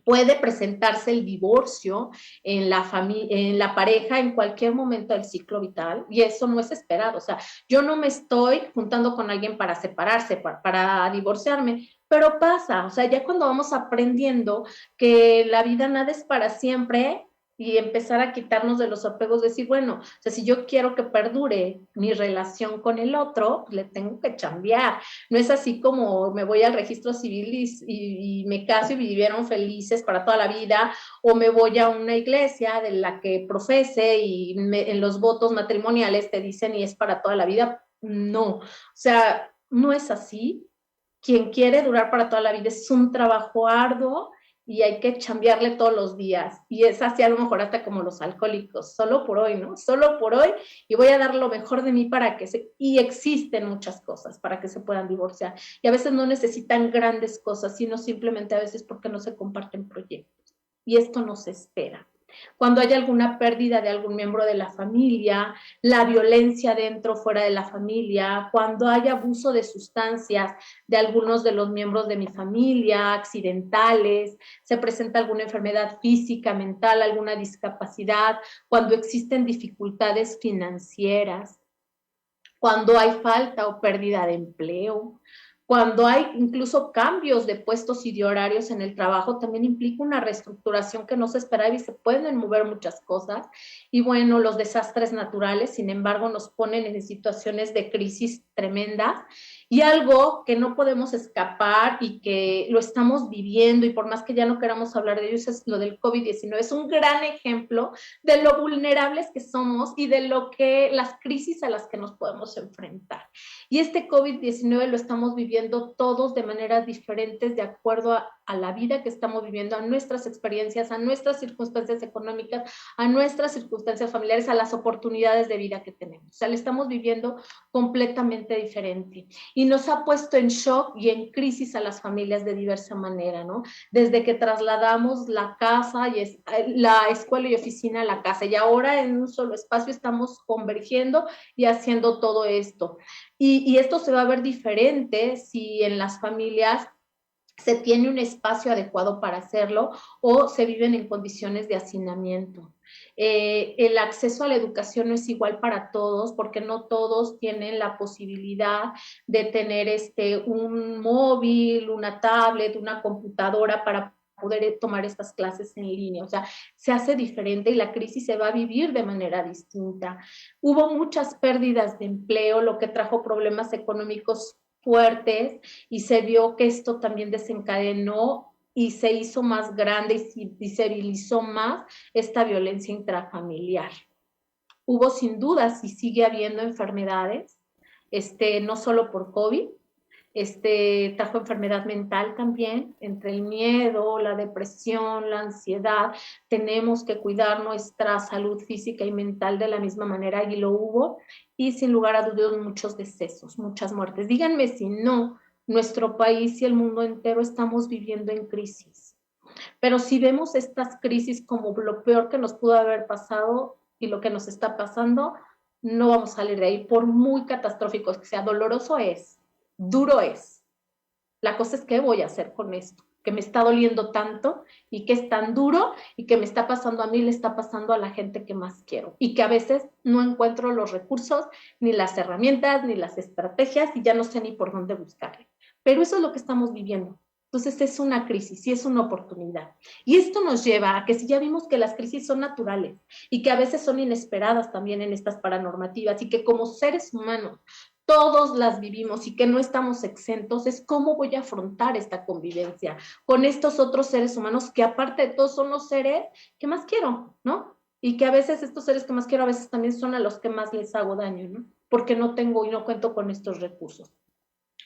Puede presentarse el divorcio en la pareja en cualquier momento del ciclo vital y eso no es esperado. O sea, yo no me estoy juntando con alguien para separarse, para divorciarme, pero pasa. O sea, ya cuando vamos aprendiendo que la vida nada es para siempre y empezar a quitarnos de los apegos, decir, bueno, o sea, si yo quiero que perdure mi relación con el otro, pues le tengo que chambear. No es así como me voy al registro civil y me caso y vivieron felices para toda la vida, o me voy a una iglesia de la que profese y en los votos matrimoniales te dicen y es para toda la vida. No, o sea, no es así. Quien quiere durar para toda la vida es un trabajo arduo y hay que chambearle todos los días. Y es así a lo mejor hasta como los alcohólicos, solo por hoy, ¿no? Solo por hoy y voy a dar lo mejor de mí para que se... Y existen muchas cosas para que se puedan divorciar. Y a veces no necesitan grandes cosas, sino simplemente a veces porque no se comparten proyectos. Y esto no se espera. Cuando hay alguna pérdida de algún miembro de la familia, la violencia dentro o fuera de la familia, cuando hay abuso de sustancias de algunos de los miembros de mi familia, accidentales, se presenta alguna enfermedad física, mental, alguna discapacidad, cuando existen dificultades financieras, cuando hay falta o pérdida de empleo, cuando hay incluso cambios de puestos y de horarios en el trabajo, también implica una reestructuración que no se esperaba y se pueden mover muchas cosas. Y bueno, los desastres naturales, sin embargo, nos ponen en situaciones de crisis tremendas y algo que no podemos escapar y que lo estamos viviendo y por más que ya no queramos hablar de ello, es lo del COVID-19. Es un gran ejemplo de lo vulnerables que somos y de lo que las crisis a las que nos podemos enfrentar. Y este COVID-19 lo estamos viviendo todos de maneras diferentes de acuerdo a la vida que estamos viviendo, a nuestras experiencias, a nuestras circunstancias económicas, a nuestras circunstancias familiares, a las oportunidades de vida que tenemos. O sea, lo estamos viviendo completamente diferente. Y nos ha puesto en shock y en crisis a las familias de diversa manera, ¿no? Desde que trasladamos la casa, y la escuela y oficina a la casa, y ahora en un solo espacio estamos convergiendo y haciendo todo esto. Y esto se va a ver diferente si en las familias se tiene un espacio adecuado para hacerlo o se viven en condiciones de hacinamiento. El acceso a la educación no es igual para todos porque no todos tienen la posibilidad de tener un móvil, una tablet, una computadora para poder tomar estas clases en línea. O sea, se hace diferente y la crisis se va a vivir de manera distinta. Hubo muchas pérdidas de empleo, lo que trajo problemas económicos fuertes y se vio que esto también desencadenó y se hizo más grande y visibilizó más esta violencia intrafamiliar. Hubo sin dudas y sigue habiendo enfermedades, no solo por COVID, trajo enfermedad mental también, entre el miedo, la depresión, la ansiedad. Tenemos que cuidar nuestra salud física y mental de la misma manera y lo hubo. Y sin lugar a dudas muchos decesos, muchas muertes. Díganme si no, nuestro país y el mundo entero estamos viviendo en crisis. Pero si vemos estas crisis como lo peor que nos pudo haber pasado y lo que nos está pasando, no vamos a salir de ahí, por muy catastrófico que sea. Doloroso es, duro es. La cosa es qué voy a hacer con esto, que me está doliendo tanto y que es tan duro y que me está pasando a mí, le está pasando a la gente que más quiero y que a veces no encuentro los recursos, ni las herramientas, ni las estrategias y ya no sé ni por dónde buscarle. Pero eso es lo que estamos viviendo. Entonces es una crisis y es una oportunidad. Y esto nos lleva a que si ya vimos que las crisis son naturales y que a veces son inesperadas también en estas paranormativas y que como seres humanos todos las vivimos y que no estamos exentos, es cómo voy a afrontar esta convivencia con estos otros seres humanos que aparte de todos son los seres que más quiero, ¿no? Y que a veces estos seres que más quiero a veces también son a los que más les hago daño, ¿no? Porque no tengo y no cuento con estos recursos.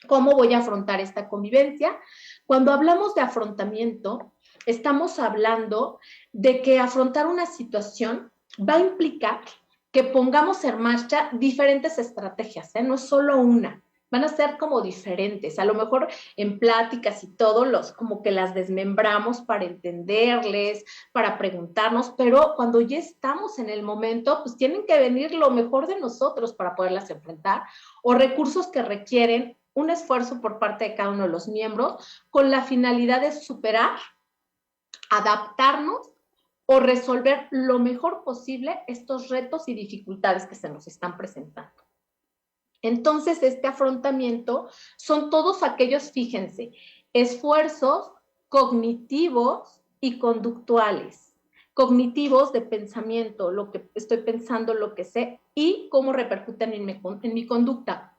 ¿Cómo voy a afrontar esta convivencia? Cuando hablamos de afrontamiento, estamos hablando de que afrontar una situación va a implicar que pongamos en marcha diferentes estrategias, ¿eh? No es solo una, van a ser como diferentes, a lo mejor en pláticas y todo, como que las desmembramos para entenderles, para preguntarnos, pero cuando ya estamos en el momento, pues tienen que venir lo mejor de nosotros para poderlas enfrentar, o recursos que requieren un esfuerzo por parte de cada uno de los miembros con la finalidad de superar adaptarnos o resolver lo mejor posible estos retos y dificultades que se nos están presentando. Entonces, este afrontamiento son todos aquellos, fíjense, esfuerzos cognitivos y conductuales. Cognitivos de pensamiento, lo que estoy pensando, lo que sé, y cómo repercuten en mi conducta.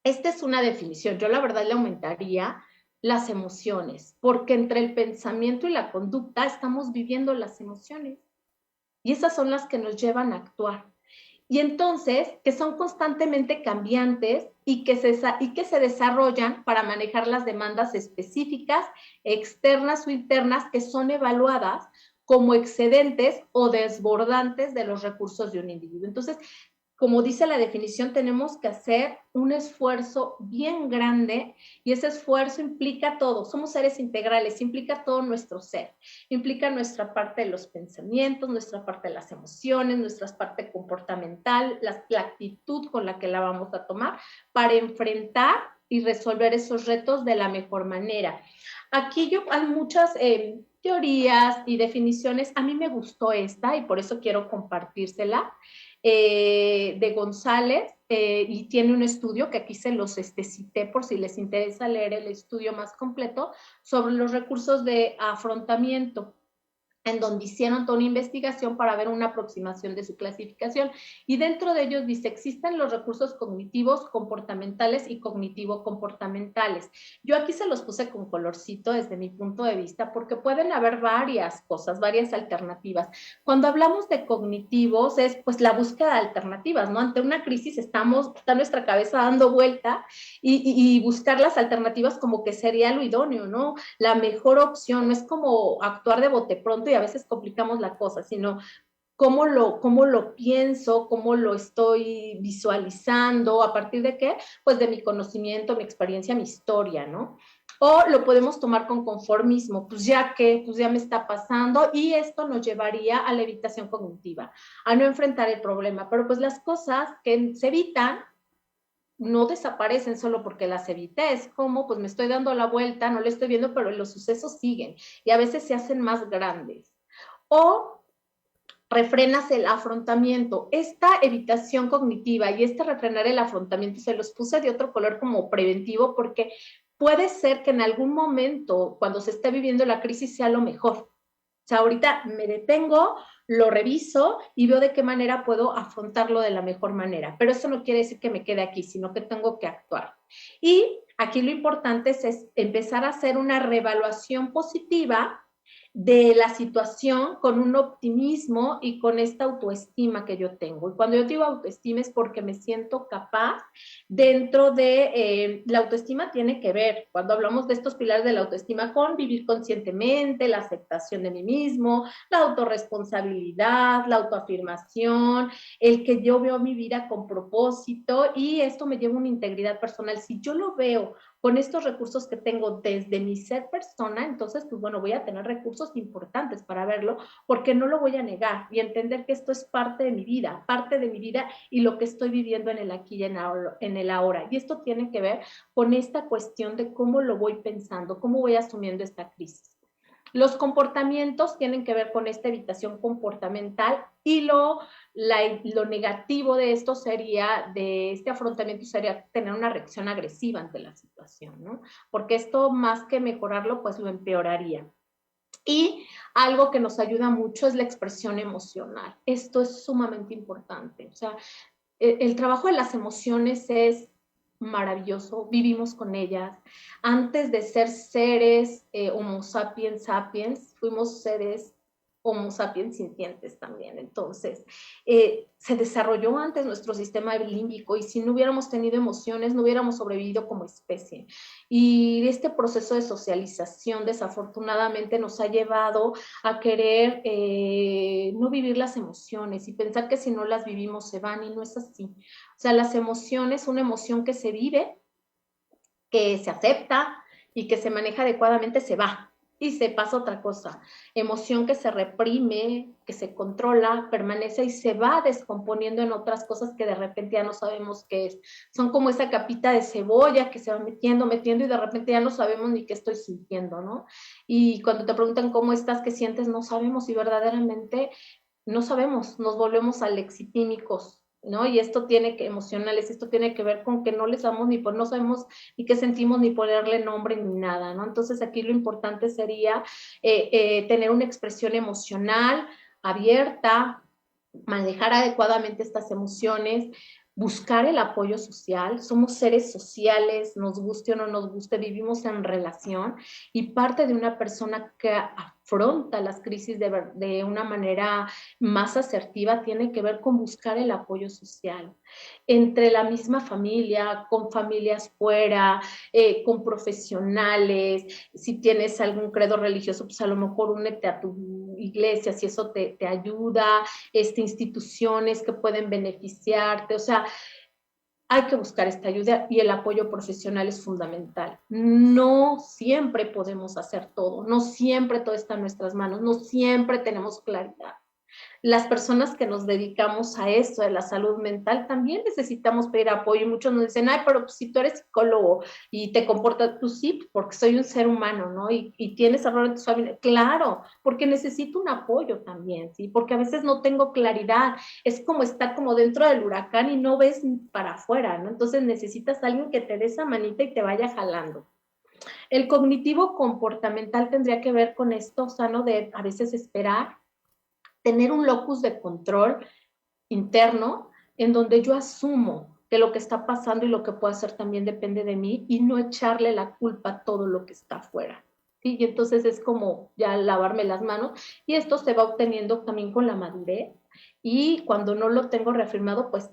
Esta es una definición. Yo la verdad le aumentaría las emociones, porque entre el pensamiento y la conducta estamos viviendo las emociones. Y esas son las que nos llevan a actuar. Y entonces, que son constantemente cambiantes y que se desarrollan para manejar las demandas específicas, externas o internas, que son evaluadas como excedentes o desbordantes de los recursos de un individuo. Entonces, como dice la definición, tenemos que hacer un esfuerzo bien grande y ese esfuerzo implica todo. Somos seres integrales, implica todo nuestro ser. Implica nuestra parte de los pensamientos, nuestra parte de las emociones, nuestra parte comportamental, la actitud con la que la vamos a tomar para enfrentar y resolver esos retos de la mejor manera. Aquí hay muchas teorías y definiciones. A mí me gustó esta y por eso quiero compartírsela. De González, y tiene un estudio que aquí se los cité por si les interesa leer el estudio más completo sobre los recursos de afrontamiento, en donde hicieron toda una investigación para ver una aproximación de su clasificación. Y dentro de ellos dice, existen los recursos cognitivos, comportamentales y cognitivo-comportamentales. Yo aquí se los puse con colorcito desde mi punto de vista, porque pueden haber varias cosas, varias alternativas. Cuando hablamos de cognitivos es pues la búsqueda de alternativas, ¿no? Ante una crisis está nuestra cabeza dando vuelta y buscar las alternativas como que sería lo idóneo, ¿no? La mejor opción, no es como actuar de bote pronto y a veces complicamos la cosa, sino cómo lo pienso, cómo lo estoy visualizando, a partir de qué, pues de mi conocimiento, mi experiencia, mi historia, ¿no? O lo podemos tomar con conformismo, pues ya que, pues ya me está pasando, y esto nos llevaría a la evitación cognitiva, a no enfrentar el problema, pero pues las cosas que se evitan no desaparecen solo porque las evité, es como pues me estoy dando la vuelta, no lo estoy viendo, pero los sucesos siguen y a veces se hacen más grandes. O refrenas el afrontamiento. Esta evitación cognitiva y este refrenar el afrontamiento se los puse de otro color como preventivo porque puede ser que en algún momento cuando se esté viviendo la crisis sea lo mejor. O sea, ahorita me detengo, lo reviso y veo de qué manera puedo afrontarlo de la mejor manera. Pero eso no quiere decir que me quede aquí, sino que tengo que actuar. Y aquí lo importante es empezar a hacer una reevaluación positiva de la situación con un optimismo y con esta autoestima que yo tengo. Y cuando yo digo autoestima es porque me siento capaz dentro de la autoestima tiene que ver, cuando hablamos de estos pilares de la autoestima, con vivir conscientemente, la aceptación de mí mismo, la autorresponsabilidad, la autoafirmación, el que yo veo mi vida con propósito y esto me lleva a una integridad personal. Si yo lo veo con estos recursos que tengo desde mi ser persona, entonces, pues bueno, voy a tener recursos importantes para verlo, porque no lo voy a negar y entender que esto es parte de mi vida y lo que estoy viviendo en el aquí y en el ahora. Y esto tiene que ver con esta cuestión de cómo lo voy pensando, cómo voy asumiendo esta crisis. Los comportamientos tienen que ver con esta evitación comportamental y lo negativo de esto sería, de este afrontamiento, sería tener una reacción agresiva ante la situación, ¿no? Porque esto más que mejorarlo, pues lo empeoraría. Y algo que nos ayuda mucho es la expresión emocional. Esto es sumamente importante. O sea, el trabajo de las emociones es maravilloso, vivimos con ellas. Antes de ser seres Homo sapiens sapiens, fuimos seres Homo sapiens sintientes también. Entonces, se desarrolló antes nuestro sistema límbico y si no hubiéramos tenido emociones, no hubiéramos sobrevivido como especie. Y este proceso de socialización, desafortunadamente, nos ha llevado a querer no vivir las emociones y pensar que si no las vivimos se van, y no es así. O sea, las emociones, una emoción que se vive, que se acepta y que se maneja adecuadamente, se va. y se pasa otra cosa. Emoción que se reprime, que se controla, permanece y se va descomponiendo en otras cosas que de repente ya no sabemos qué es. Son como esa capita de cebolla que se va metiendo y de repente ya no sabemos ni qué estoy sintiendo, ¿no? Y cuando te preguntan cómo estás, qué sientes, no sabemos y verdaderamente no sabemos, nos volvemos alexitímicos, ¿no? Y esto tiene que, emocionales, esto tiene que ver con que no les damos ni por, no sabemos ni qué sentimos ni ponerle nombre ni nada, ¿no? Entonces aquí lo importante sería tener una expresión emocional abierta, manejar adecuadamente estas emociones, buscar el apoyo social. Somos seres sociales, nos guste o no nos guste, vivimos en relación y parte de una persona que afronta las crisis de una manera más asertiva tiene que ver con buscar el apoyo social entre la misma familia, con familias fuera, con profesionales. Si tienes algún credo religioso, pues a lo mejor únete a tu iglesia, si eso te ayuda, instituciones que pueden beneficiarte, o sea, hay que buscar esta ayuda y el apoyo profesional es fundamental. No siempre podemos hacer todo, no siempre todo está en nuestras manos, no siempre tenemos claridad. Las personas que nos dedicamos a esto, de la salud mental, también necesitamos pedir apoyo. Y muchos nos dicen, ay, pero si tú eres psicólogo y te comportas, tú sí, porque soy un ser humano, ¿no? Y tienes error en tu familia. Claro, porque necesito un apoyo también, ¿sí? Porque a veces no tengo claridad. Es como estar como dentro del huracán y no ves para afuera, ¿no? Entonces necesitas a alguien que te dé esa manita y te vaya jalando. El cognitivo comportamental tendría que ver con esto sano de a veces esperar, tener un locus de control interno en donde yo asumo que lo que está pasando y lo que puedo hacer también depende de mí y no echarle la culpa a todo lo que está afuera. ¿Sí? Y entonces es como ya lavarme las manos y esto se va obteniendo también con la madurez y cuando no lo tengo reafirmado, pues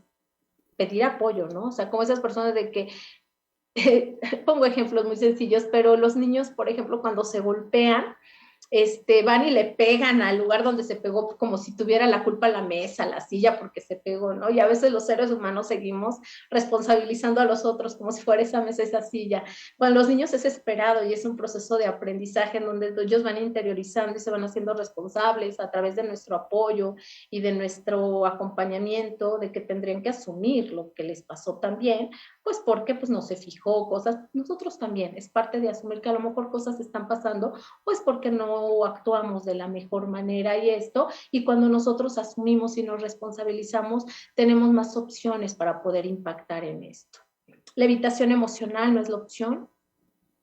pedir apoyo, ¿no? O sea, como esas personas de que pongo ejemplos muy sencillos, pero los niños, por ejemplo, cuando se golpean, van y le pegan al lugar donde se pegó como si tuviera la culpa la mesa, la silla, porque se pegó, ¿no? Y a veces los seres humanos seguimos responsabilizando a los otros como si fuera esa mesa, esa silla. Cuando los niños es esperado y es un proceso de aprendizaje en donde ellos van interiorizando y se van haciendo responsables a través de nuestro apoyo y de nuestro acompañamiento, de que tendrían que asumir lo que les pasó también, pues porque pues no se fijó cosas, nosotros también, es parte de asumir que a lo mejor cosas están pasando pues porque no actuamos de la mejor manera y cuando nosotros asumimos y nos responsabilizamos, tenemos más opciones para poder impactar en esto. La evitación emocional no es la opción,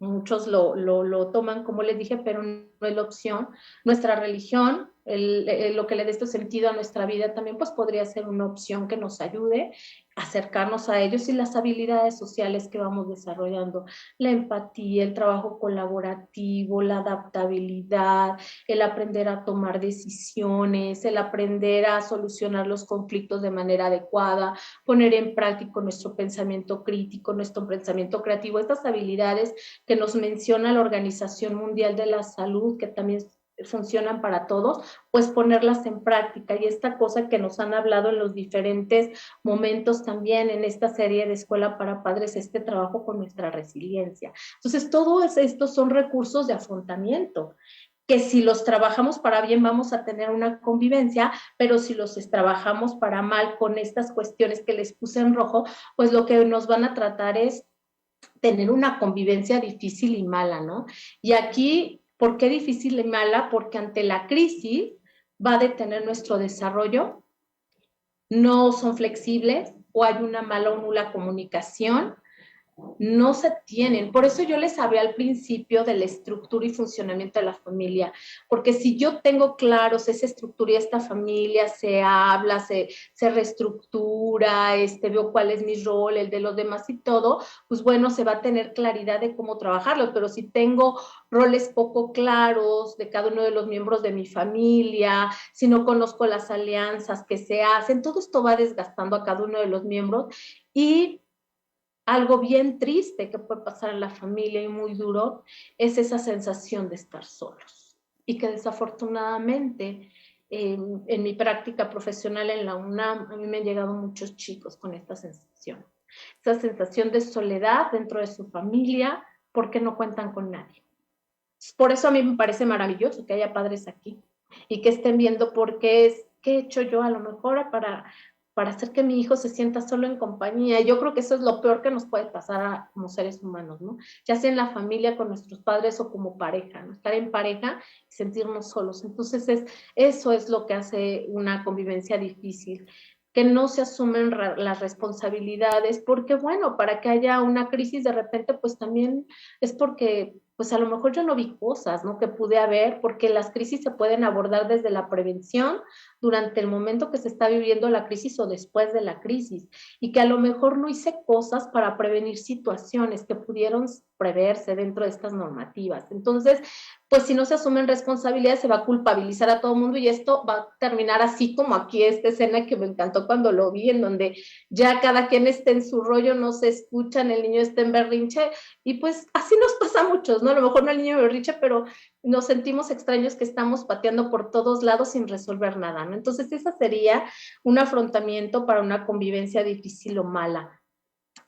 muchos lo toman como les dije, pero no es la opción. Nuestra religión, lo que le dé este sentido a nuestra vida también pues podría ser una opción que nos ayude a acercarnos a ellos y las habilidades sociales que vamos desarrollando, la empatía, el trabajo colaborativo, la adaptabilidad, el aprender a tomar decisiones, el aprender a solucionar los conflictos de manera adecuada, poner en práctica nuestro pensamiento crítico, nuestro pensamiento creativo, estas habilidades que nos menciona la Organización Mundial de la Salud, que también funcionan para todos, pues ponerlas en práctica. Y esta cosa que nos han hablado en los diferentes momentos también en esta serie de Escuela para Padres, este trabajo con nuestra resiliencia. Entonces, todos estos son recursos de afrontamiento que si los trabajamos para bien vamos a tener una convivencia, pero si los trabajamos para mal con estas cuestiones que les puse en rojo, pues lo que nos van a tratar es tener una convivencia difícil y mala, ¿no? Y aquí, ¿por qué difícil y mala? Porque ante la crisis va a detener nuestro desarrollo, no son flexibles o hay una mala o nula comunicación, no se tienen. Por eso yo les hablé al principio de la estructura y funcionamiento de la familia, porque si yo tengo claros esa estructura y esta familia se habla, se reestructura, veo cuál es mi rol, el de los demás y todo, pues bueno, se va a tener claridad de cómo trabajarlo, pero si tengo roles poco claros de cada uno de los miembros de mi familia, si no conozco las alianzas que se hacen, todo esto va desgastando a cada uno de los miembros y algo bien triste que puede pasar en la familia y muy duro es esa sensación de estar solos y que desafortunadamente en mi práctica profesional en la UNAM a mí me han llegado muchos chicos con esta sensación de soledad dentro de su familia porque no cuentan con nadie. Por eso a mí me parece maravilloso que haya padres aquí y que estén viendo por qué es, qué he hecho yo a lo mejor para hacer que mi hijo se sienta solo en compañía. Yo creo que eso es lo peor que nos puede pasar como seres humanos, ¿no? Ya sea en la familia, con nuestros padres o como pareja, ¿no? Estar en pareja y sentirnos solos. Entonces, eso es lo que hace una convivencia difícil, que no se asumen las responsabilidades, porque bueno, para que haya una crisis de repente, pues también es porque pues a lo mejor yo no vi cosas, ¿no? Que pude haber, porque las crisis se pueden abordar desde la prevención, durante el momento que se está viviendo la crisis o después de la crisis, y que a lo mejor no hice cosas para prevenir situaciones que pudieron preverse dentro de estas normativas. Entonces, pues si no se asumen responsabilidades, se va a culpabilizar a todo el mundo y esto va a terminar así como aquí esta escena que me encantó cuando lo vi, en donde ya cada quien está en su rollo, no se escuchan, el niño está en berrinche, y pues así nos pasa a muchos, ¿no? A lo mejor no el niño berrinche, pero nos sentimos extraños que estamos pateando por todos lados sin resolver nada, ¿no? Entonces, esa sería un afrontamiento para una convivencia difícil o mala.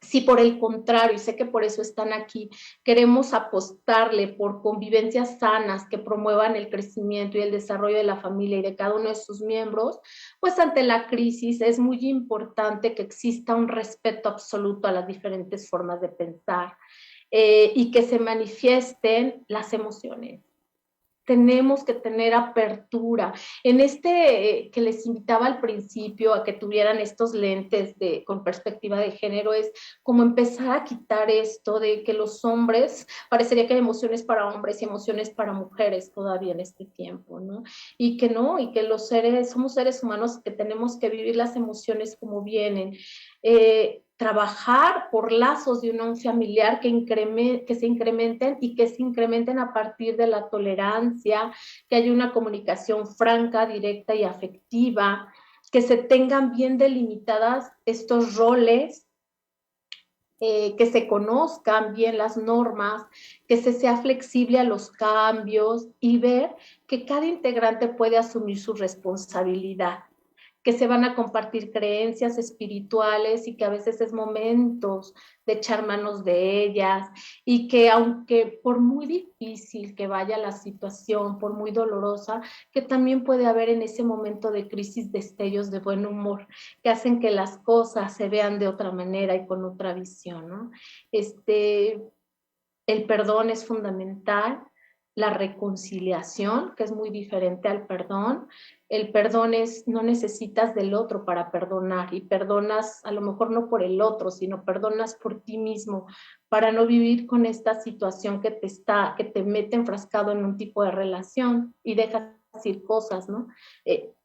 Si por el contrario, y sé que por eso están aquí, queremos apostarle por convivencias sanas que promuevan el crecimiento y el desarrollo de la familia y de cada uno de sus miembros, pues ante la crisis es muy importante que exista un respeto absoluto a las diferentes formas de pensar, y que se manifiesten las emociones. Tenemos que tener apertura. En que les invitaba al principio a que tuvieran estos lentes con perspectiva de género, es como empezar a quitar esto de que los hombres, parecería que hay emociones para hombres y emociones para mujeres todavía en este tiempo, ¿no? Y que no, y que somos seres humanos que tenemos que vivir las emociones como vienen. Trabajar por lazos de unión familiar que se incrementen y que se incrementen a partir de la tolerancia, que haya una comunicación franca, directa y afectiva, que se tengan bien delimitadas estos roles, que se conozcan bien las normas, que se sea flexible a los cambios y ver que cada integrante puede asumir su responsabilidad, que se van a compartir creencias espirituales y que a veces es momentos de echar manos de ellas, y que aunque por muy difícil que vaya la situación, por muy dolorosa, que también puede haber en ese momento de crisis destellos de buen humor que hacen que las cosas se vean de otra manera y con otra visión, ¿no? El perdón es fundamental, la reconciliación, que es muy diferente al perdón. El perdón es, no necesitas del otro para perdonar, y perdonas a lo mejor no por el otro, sino perdonas por ti mismo, para no vivir con esta situación que te mete enfrascado en un tipo de relación y dejas ir cosas, ¿no?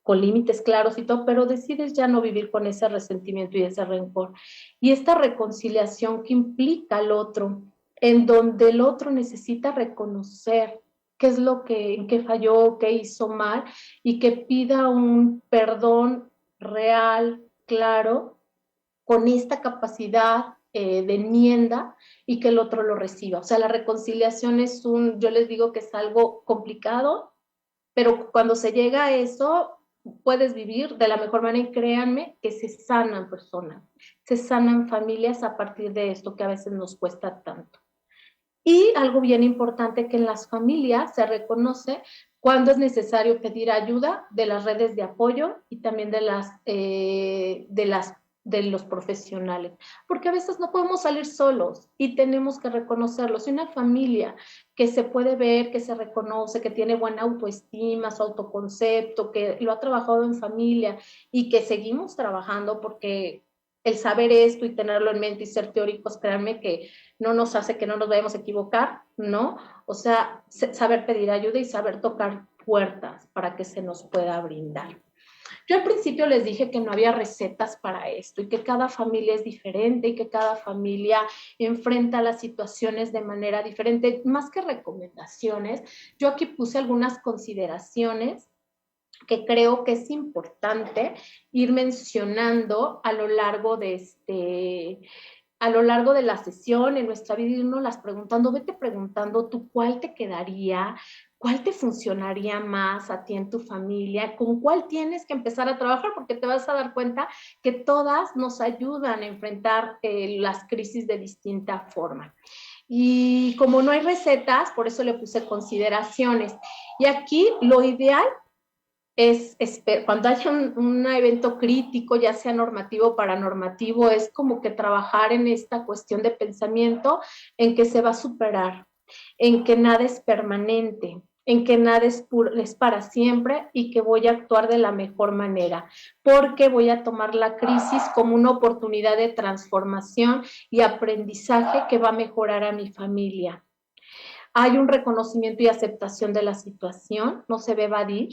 Con límites claros y todo, pero decides ya no vivir con ese resentimiento y ese rencor. Y esta reconciliación que implica al otro, en donde el otro necesita reconocer qué es en qué falló, qué hizo mal, y que pida un perdón real, claro, con esta capacidad de enmienda, y que el otro lo reciba. O sea, la reconciliación yo les digo que es algo complicado, pero cuando se llega a eso, puedes vivir de la mejor manera, y créanme que se sanan personas, se sanan familias a partir de esto que a veces nos cuesta tanto. Y algo bien importante, que en las familias se reconoce cuándo es necesario pedir ayuda de las redes de apoyo y también de los profesionales, porque a veces no podemos salir solos y tenemos que reconocerlo. Si una familia que se puede ver, que se reconoce, que tiene buena autoestima, su autoconcepto, que lo ha trabajado en familia y que seguimos trabajando, porque el saber esto y tenerlo en mente y ser teóricos, créanme que no nos hace que no nos vayamos a equivocar, ¿no? O sea, saber pedir ayuda y saber tocar puertas para que se nos pueda brindar. Yo al principio les dije que no había recetas para esto, y que cada familia es diferente y que cada familia enfrenta las situaciones de manera diferente. Más que recomendaciones, yo aquí puse algunas consideraciones que creo que es importante ir mencionando a lo largo de la sesión, en nuestra vida, irnos las preguntando. Vete preguntando tú cuál te quedaría, cuál te funcionaría más a ti en tu familia, con cuál tienes que empezar a trabajar, porque te vas a dar cuenta que todas nos ayudan a enfrentar las crisis de distinta forma. Y como no hay recetas, por eso le puse consideraciones. Y aquí lo ideal es cuando haya un evento crítico, ya sea normativo o paranormativo, es como que trabajar en esta cuestión de pensamiento en que se va a superar, en que nada es permanente, en que nada es para siempre y que voy a actuar de la mejor manera, porque voy a tomar la crisis como una oportunidad de transformación y aprendizaje que va a mejorar a mi familia. Hay un reconocimiento y aceptación de la situación, no se va a evadir,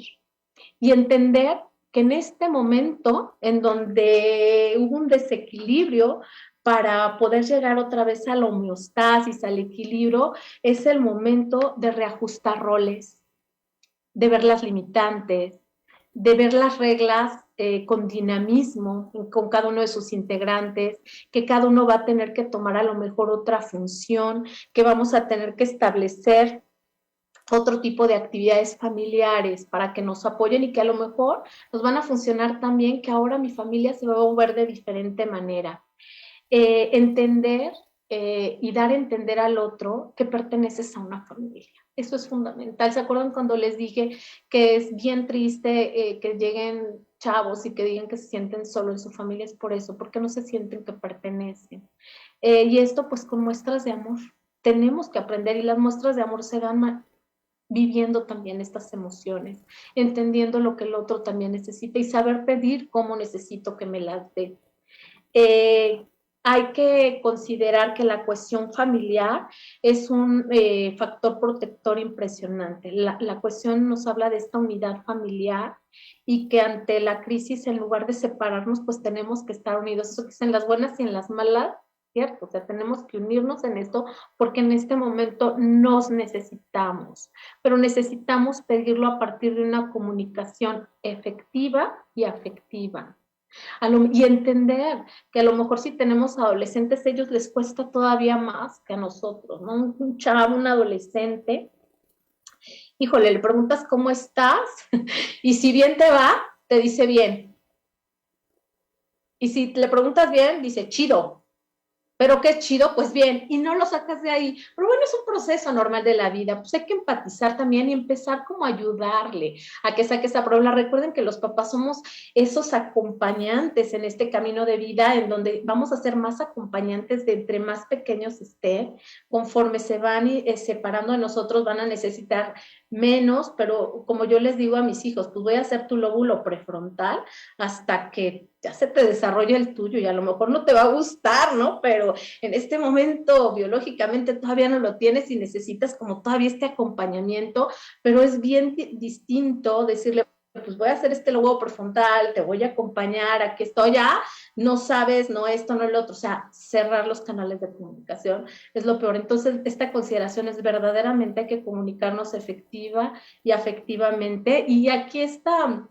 y entender que en este momento en donde hubo un desequilibrio para poder llegar otra vez a la homeostasis, al equilibrio, es el momento de reajustar roles, de ver las limitantes, de ver las reglas con dinamismo con cada uno de sus integrantes, que cada uno va a tener que tomar a lo mejor otra función, que vamos a tener que establecer otro tipo de actividades familiares para que nos apoyen y que a lo mejor nos van a funcionar también, que ahora mi familia se va a mover de diferente manera. Entender y dar a entender al otro que perteneces a una familia. Eso es fundamental. ¿Se acuerdan cuando les dije que es bien triste que lleguen chavos y que digan que se sienten solo en su familia? Es por eso, porque no se sienten que pertenecen. Y esto pues con muestras de amor. Tenemos que aprender y las muestras de amor se dan viviendo también estas emociones, entendiendo lo que el otro también necesita y saber pedir cómo necesito que me las dé. Hay que considerar que la cuestión familiar es un factor protector impresionante. La cuestión nos habla de esta unidad familiar y que ante la crisis, en lugar de separarnos, pues tenemos que estar unidos. Eso que es en las buenas y en las malas, ¿cierto? O sea, tenemos que unirnos en esto porque en este momento nos necesitamos, pero necesitamos pedirlo a partir de una comunicación efectiva y afectiva. Y entender que a lo mejor si tenemos adolescentes, a ellos les cuesta todavía más que a nosotros, ¿no? Un chavo, un adolescente, híjole, le preguntas cómo estás y si bien te va, te dice bien. Y si le preguntas bien, dice chido. Pero qué chido, pues bien, y no lo sacas de ahí. Pero bueno, es un proceso normal de la vida, pues hay que empatizar también y empezar como a ayudarle a que saque esa prueba. Recuerden que los papás somos esos acompañantes en este camino de vida en donde vamos a ser más acompañantes de entre más pequeños estén, conforme se van separando de nosotros van a necesitar menos, pero como yo les digo a mis hijos, pues voy a hacer tu lóbulo prefrontal hasta que ya se te desarrolla el tuyo y a lo mejor no te va a gustar, ¿no? Pero en este momento biológicamente todavía no lo tienes y necesitas como todavía este acompañamiento, pero es bien distinto decirle, pues voy a hacer este logo prefrontal, te voy a acompañar, aquí estoy, ya, no sabes, no esto, no el otro, o sea, cerrar los canales de comunicación es lo peor. Entonces, esta consideración es verdaderamente hay que comunicarnos efectiva y afectivamente, y aquí está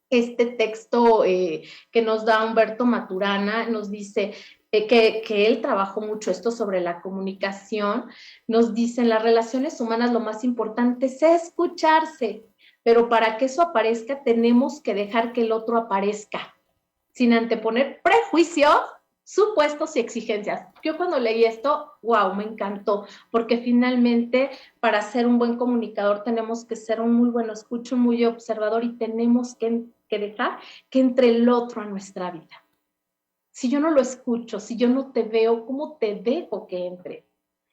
este texto que nos da Humberto Maturana, nos dice que él trabajó mucho esto sobre la comunicación, nos dice en las relaciones humanas lo más importante es escucharse, pero para que eso aparezca tenemos que dejar que el otro aparezca, sin anteponer prejuicios, supuestos y exigencias. Yo cuando leí esto, wow, me encantó, porque finalmente para ser un buen comunicador tenemos que ser un muy buen escucho, un muy observador y tenemos que dejar que entre el otro a nuestra vida. Si yo no lo escucho, si yo no te veo, ¿cómo te dejo que entre?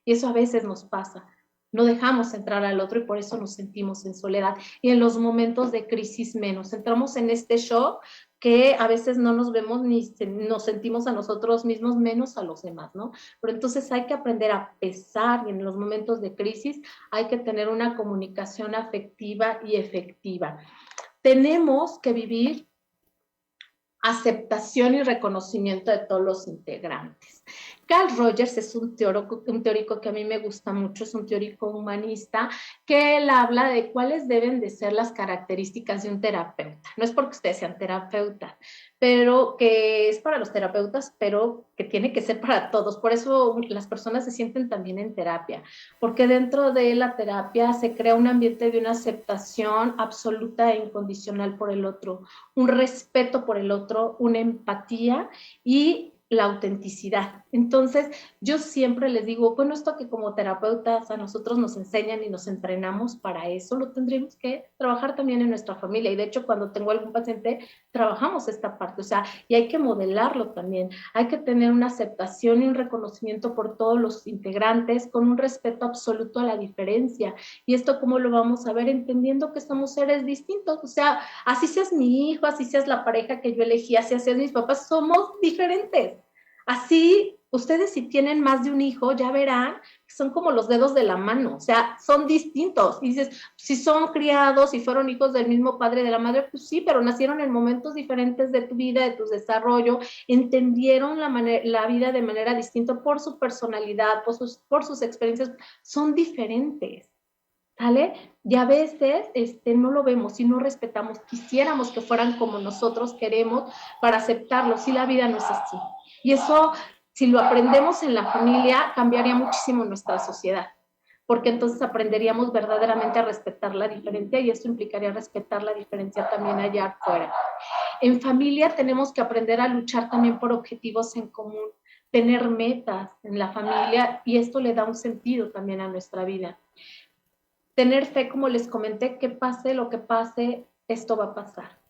Y eso a veces nos pasa. No dejamos entrar al otro y por eso nos sentimos en soledad. Y en los momentos de crisis menos. Entramos en este shock que a veces no nos vemos ni nos sentimos a nosotros mismos menos a los demás, ¿no? Pero entonces hay que aprender a pesar y en los momentos de crisis hay que tener una comunicación afectiva y efectiva. Tenemos que vivir aceptación y reconocimiento de todos los integrantes. Carl Rogers es un teórico que a mí me gusta mucho, es un teórico humanista, que él habla de cuáles deben de ser las características de un terapeuta. No es porque ustedes sean terapeutas, pero que es para los terapeutas, pero que tiene que ser para todos. Por eso las personas se sienten también en terapia, porque dentro de la terapia se crea un ambiente de una aceptación absoluta e incondicional por el otro, un respeto por el otro, una empatía y la autenticidad. Entonces, yo siempre les digo, bueno, esto que como terapeutas a nosotros nos enseñan y nos entrenamos para eso, lo tendríamos que trabajar también en nuestra familia. Y de hecho, cuando tengo algún paciente, trabajamos esta parte, o sea, y hay que modelarlo también. Hay que tener una aceptación y un reconocimiento por todos los integrantes, con un respeto absoluto a la diferencia. Y esto, ¿cómo lo vamos a ver? Entendiendo que somos seres distintos. O sea, así seas mi hijo, así seas la pareja que yo elegí, así seas mis papás, somos diferentes. Así, ustedes si tienen más de un hijo, ya verán que son como los dedos de la mano, o sea, son distintos. Y dices, si son criados, si fueron hijos del mismo padre, de la madre, pues sí, pero nacieron en momentos diferentes de tu vida, de tu desarrollo, entendieron la vida de manera distinta por su personalidad, por sus experiencias, son diferentes. ¿Sale? Y a veces no lo vemos y no respetamos. Quisiéramos que fueran como nosotros queremos para aceptarlos, y la vida no es así. Y eso, si lo aprendemos en la familia, cambiaría muchísimo nuestra sociedad, porque entonces aprenderíamos verdaderamente a respetar la diferencia, y esto implicaría respetar la diferencia también allá afuera. En familia tenemos que aprender a luchar también por objetivos en común, tener metas en la familia, y esto le da un sentido también a nuestra vida. Tener fe, como les comenté, que pase lo que pase, esto va a pasar.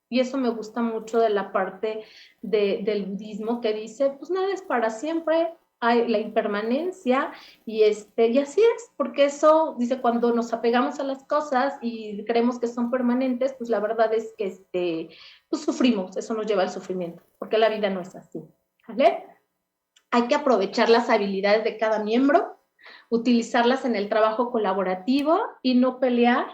Y eso me gusta mucho de la parte del budismo, que dice, pues nada es para siempre, hay la impermanencia, y así es, porque eso, dice, cuando nos apegamos a las cosas y creemos que son permanentes, pues la verdad es que pues sufrimos, eso nos lleva al sufrimiento, porque la vida no es así, ¿vale? Hay que aprovechar las habilidades de cada miembro, utilizarlas en el trabajo colaborativo y no pelear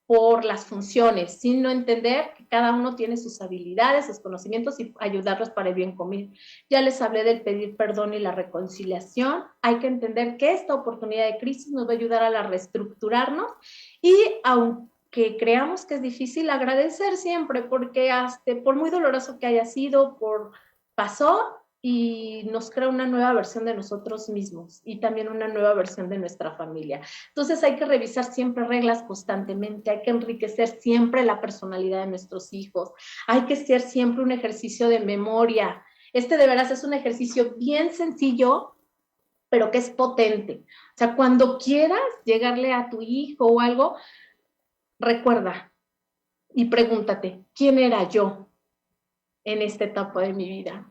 por las funciones, sino entender que cada uno tiene sus habilidades, sus conocimientos, y ayudarlos para el bien común. Ya les hablé del pedir perdón y la reconciliación. Hay que entender que esta oportunidad de crisis nos va a ayudar a la reestructurarnos, y aunque creamos que es difícil, agradecer siempre, porque por muy doloroso que haya sido, pasó, y nos crea una nueva versión de nosotros mismos y también una nueva versión de nuestra familia. Entonces hay que revisar siempre reglas constantemente, hay que enriquecer siempre la personalidad de nuestros hijos, hay que hacer siempre un ejercicio de memoria. De veras es un ejercicio bien sencillo, pero que es potente. O sea, cuando quieras llegarle a tu hijo o algo, recuerda y pregúntate, ¿quién era yo en esta etapa de mi vida?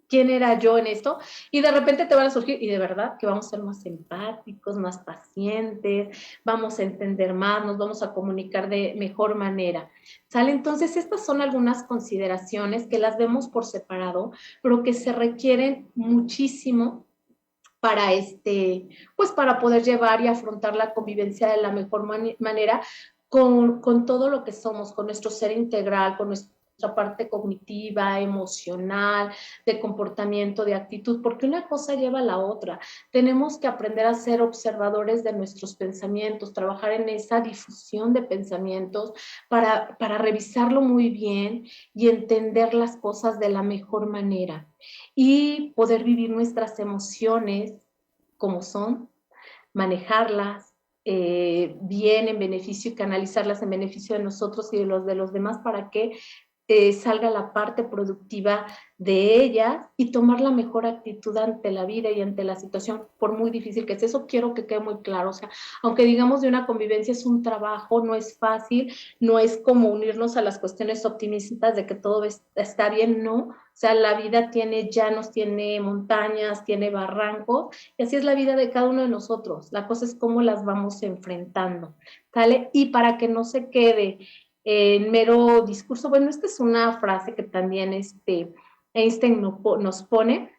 ¿Quién era yo en esto? Y de repente te van a surgir, y de verdad que vamos a ser más empáticos, más pacientes, vamos a entender más, nos vamos a comunicar de mejor manera. ¿Sale? Entonces, estas son algunas consideraciones que las vemos por separado, pero que se requieren muchísimo para pues para poder llevar y afrontar la convivencia de la mejor manera con todo lo que somos, con nuestro ser integral, con nuestra parte cognitiva, emocional, de comportamiento, de actitud, porque una cosa lleva a la otra. Tenemos que aprender a ser observadores de nuestros pensamientos, trabajar en esa difusión de pensamientos para revisarlo muy bien y entender las cosas de la mejor manera, y poder vivir nuestras emociones como son, manejarlas bien en beneficio, y canalizarlas en beneficio de nosotros y de los demás, para que salga la parte productiva de ellas, y tomar la mejor actitud ante la vida y ante la situación, por muy difícil que sea. Eso quiero que quede muy claro. O sea, aunque digamos de una convivencia es un trabajo, no es fácil, no es como unirnos a las cuestiones optimistas de que todo está bien, no. O sea, la vida tiene llanos, tiene montañas, tiene barrancos, y así es la vida de cada uno de nosotros. La cosa es cómo las vamos enfrentando, ¿sale? Y para que no se quede en mero discurso, bueno, esta es una frase que también Einstein nos pone,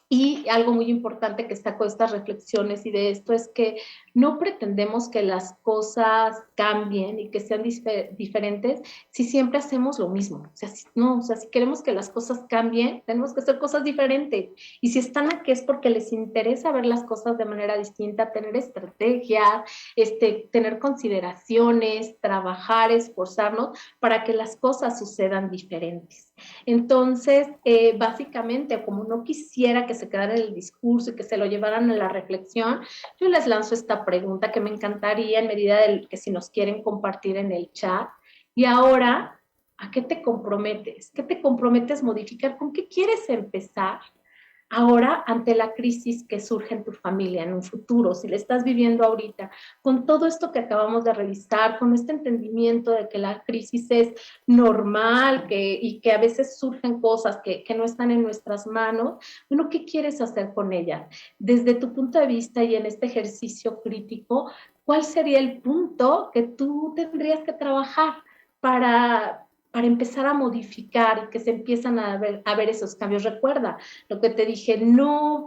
y algo muy importante que saco de estas reflexiones y de esto es que no pretendemos que las cosas cambien y que sean diferentes si siempre hacemos lo mismo. O sea, si queremos que las cosas cambien, tenemos que hacer cosas diferentes. Y si están aquí es porque les interesa ver las cosas de manera distinta, tener estrategias, tener consideraciones, trabajar, esforzarnos para que las cosas sucedan diferentes. Entonces, básicamente, como no quisiera que se quedara en el discurso y que se lo llevaran a la reflexión, yo les lanzo esta pregunta que me encantaría, en medida de que si nos quieren compartir en el chat. Y ahora, ¿a qué te comprometes? ¿Qué te comprometes modificar? ¿Con qué quieres empezar Ahora, ante la crisis que surge en tu familia en un futuro, si le estás viviendo ahorita, con todo esto que acabamos de revisar, con este entendimiento de que la crisis es normal y que a veces surgen cosas que no están en nuestras manos, bueno, ¿qué quieres hacer con ellas? Desde tu punto de vista y en este ejercicio crítico, ¿cuál sería el punto que tú tendrías que trabajar para empezar a modificar y que se empiezan a ver esos cambios? Recuerda lo que te dije, no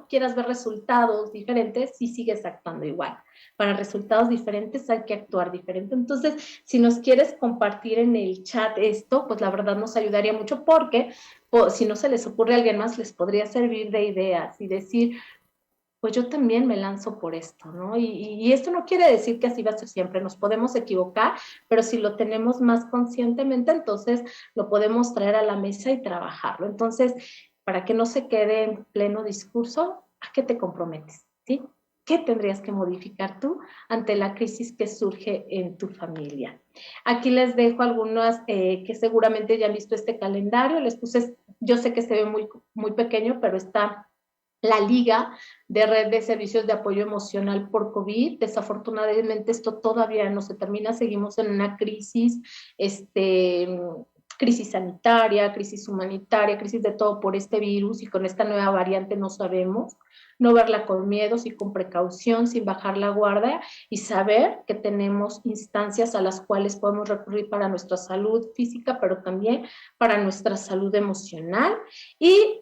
quieras ver resultados diferentes si sigues actuando igual. Para resultados diferentes hay que actuar diferente. Entonces, si nos quieres compartir en el chat esto, pues la verdad nos ayudaría mucho porque si no se les ocurre a alguien más, les podría servir de ideas y decir, pues yo también me lanzo por esto, ¿no? Y esto no quiere decir que así va a ser siempre, nos podemos equivocar, pero si lo tenemos más conscientemente, entonces lo podemos traer a la mesa y trabajarlo. Entonces, para que no se quede en pleno discurso, ¿a qué te comprometes? ¿Sí? ¿Qué tendrías que modificar tú ante la crisis que surge en tu familia? Aquí les dejo algunas que seguramente ya han visto este calendario, les puse, yo sé que se ve muy pequeño, pero está la Liga de Red de Servicios de Apoyo Emocional por COVID. Desafortunadamente esto todavía no se termina, seguimos en una crisis, crisis sanitaria, crisis humanitaria, crisis de todo por este virus y con esta nueva variante no sabemos. No verla con miedo, sí con precaución, sin bajar la guardia y saber que tenemos instancias a las cuales podemos recurrir para nuestra salud física, pero también para nuestra salud emocional. Y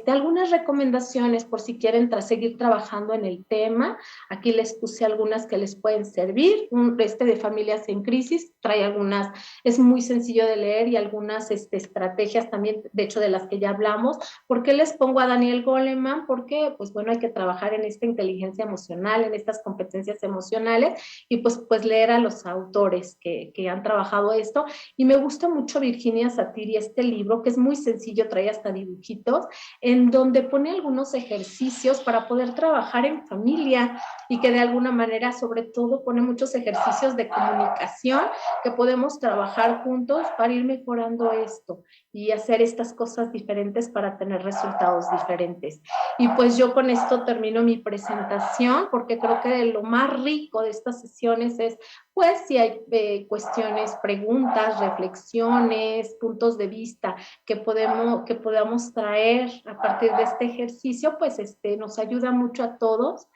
algunas recomendaciones por si quieren seguir trabajando en el tema. Aquí les puse algunas que les pueden servir. De familias en crisis trae algunas, es muy sencillo de leer y algunas estrategias también, de hecho de las que ya hablamos. ¿Por qué les pongo a Daniel Goleman? Porque pues bueno, hay que trabajar en esta inteligencia emocional, en estas competencias emocionales y pues leer a los autores que han trabajado esto. Y me gusta mucho Virginia Satir y este libro que es muy sencillo, trae hasta dibujitos en donde pone algunos ejercicios para poder trabajar en familia y que de alguna manera, sobre todo, pone muchos ejercicios de comunicación que podemos trabajar juntos para ir mejorando esto y hacer estas cosas diferentes para tener resultados diferentes. Y pues yo con esto termino mi presentación porque creo que lo más rico de estas sesiones es pues si hay cuestiones, preguntas, reflexiones, puntos de vista que podamos traer a partir de este ejercicio, pues nos ayuda mucho a todos.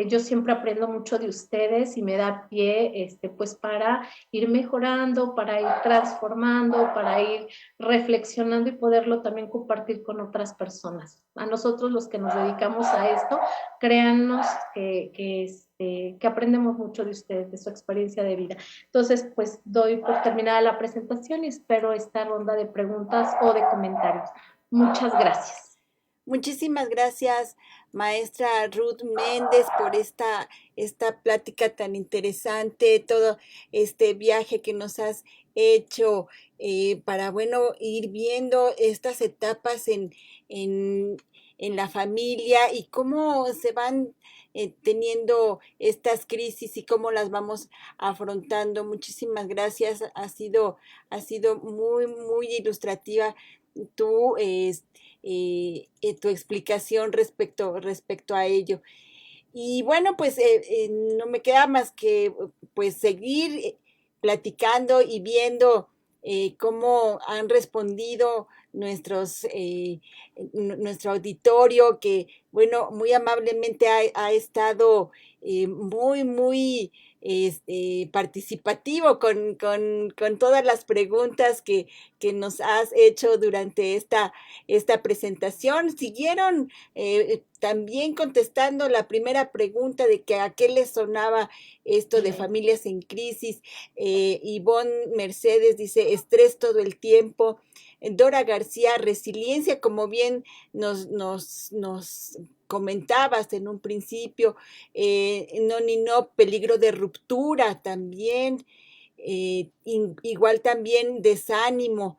Yo siempre aprendo mucho de ustedes y me da pie pues para ir mejorando, para ir transformando, para ir reflexionando y poderlo también compartir con otras personas. A nosotros los que nos dedicamos a esto, créannos que aprendemos mucho de ustedes, de su experiencia de vida. Entonces, pues doy por terminada la presentación y espero esta ronda de preguntas o de comentarios. Muchas gracias. Muchísimas gracias, maestra Ruth Méndez, por esta plática tan interesante, todo este viaje que nos has hecho para, bueno, ir viendo estas etapas en, en la familia y cómo se van teniendo estas crisis y cómo las vamos afrontando. Muchísimas gracias, ha sido muy, muy ilustrativa tu tu explicación respecto a ello. Y bueno, pues no me queda más que pues seguir platicando y viendo cómo han respondido nuestro auditorio, que bueno, muy amablemente ha estado muy, muy participativo con todas las preguntas que nos has hecho durante esta presentación. Siguieron también contestando la primera pregunta de que a qué les sonaba esto de familias en crisis. Ivonne Mercedes dice estrés todo el tiempo. Dora García, resiliencia, como bien nos comentabas en un principio. No, peligro de ruptura también. Igual también desánimo.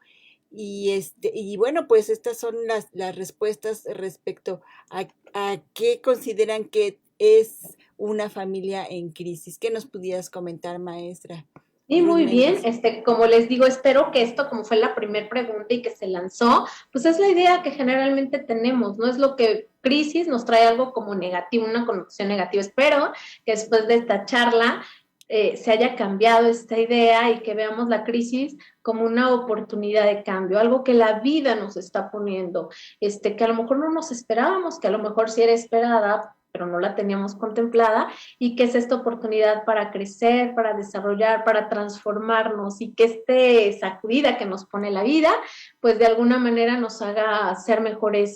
Y bueno, pues estas son las respuestas respecto a qué consideran que es una familia en crisis. ¿Qué nos pudieras comentar, maestra? Y Ruth muy bien, Méndez. como les digo, espero que esto, como fue la primera pregunta y que se lanzó, pues es la idea que generalmente tenemos, no es lo que crisis nos trae algo como negativo, una connotación negativa. Espero que después de esta charla se haya cambiado esta idea y que veamos la crisis como una oportunidad de cambio, algo que la vida nos está poniendo, que a lo mejor no nos esperábamos, que a lo mejor sí era esperada, pero no la teníamos contemplada, y que es esta oportunidad para crecer, para desarrollar, para transformarnos, y que sacudida que nos pone la vida, pues de alguna manera nos haga ser mejores,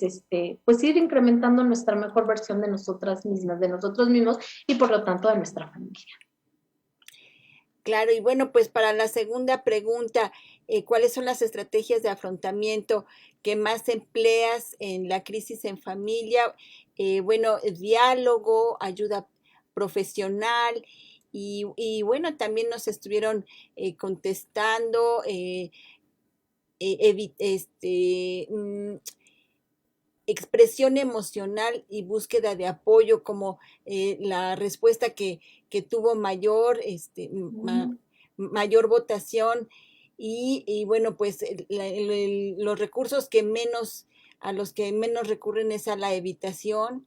pues ir incrementando nuestra mejor versión de nosotras mismas, de nosotros mismos y por lo tanto de nuestra familia. Claro, y bueno, pues para la segunda pregunta, ¿cuáles son las estrategias de afrontamiento que más empleas en la crisis en familia? Bueno, diálogo, ayuda profesional y bueno, también nos estuvieron contestando expresión emocional y búsqueda de apoyo como la respuesta que tuvo mayor, mayor votación y bueno, pues los recursos que menos, a los que menos recurren es a la evitación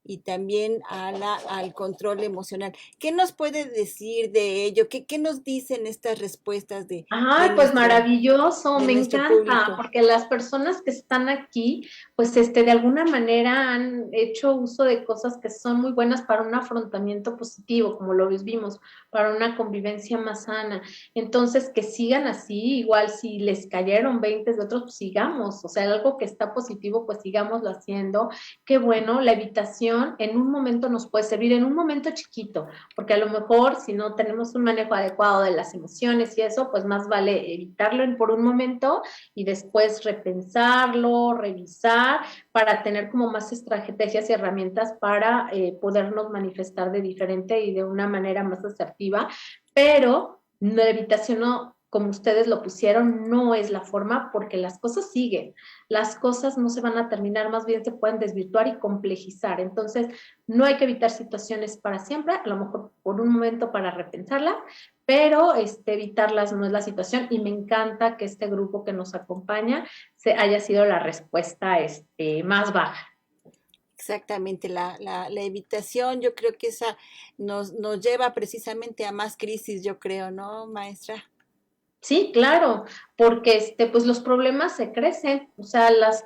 y también al control emocional. ¿Qué nos puede decir de ello? ¿Qué nos dicen estas respuestas Ay, pues maravilloso, de me nuestro encanta, público? porque las personas que están aquí, pues de alguna manera han hecho uso de cosas que son muy buenas para un afrontamiento positivo, como lo vimos, para una convivencia más sana. Entonces, que sigan así, igual si les cayeron 20 de otros, pues sigamos, o sea, algo que está positivo, pues sigámoslo haciendo. Qué bueno, la evitación en un momento nos puede servir, en un momento chiquito, porque a lo mejor si no tenemos un manejo adecuado de las emociones y eso, pues más vale evitarlo por un momento y después repensarlo, revisar, para tener como más estrategias y herramientas para podernos manifestar de diferente y de una manera más asertiva, pero la evitación no, como ustedes lo pusieron, no es la forma porque las cosas siguen, las cosas no se van a terminar, más bien se pueden desvirtuar y complejizar. Entonces, no hay que evitar situaciones para siempre, a lo mejor por un momento para repensarla, pero evitarlas no es la situación y me encanta que este grupo que nos acompaña haya sido la respuesta más baja. Exactamente, la evitación, yo creo que esa nos lleva precisamente a más crisis, yo creo, ¿no, maestra? Sí, claro, porque pues los problemas se crecen, o sea, las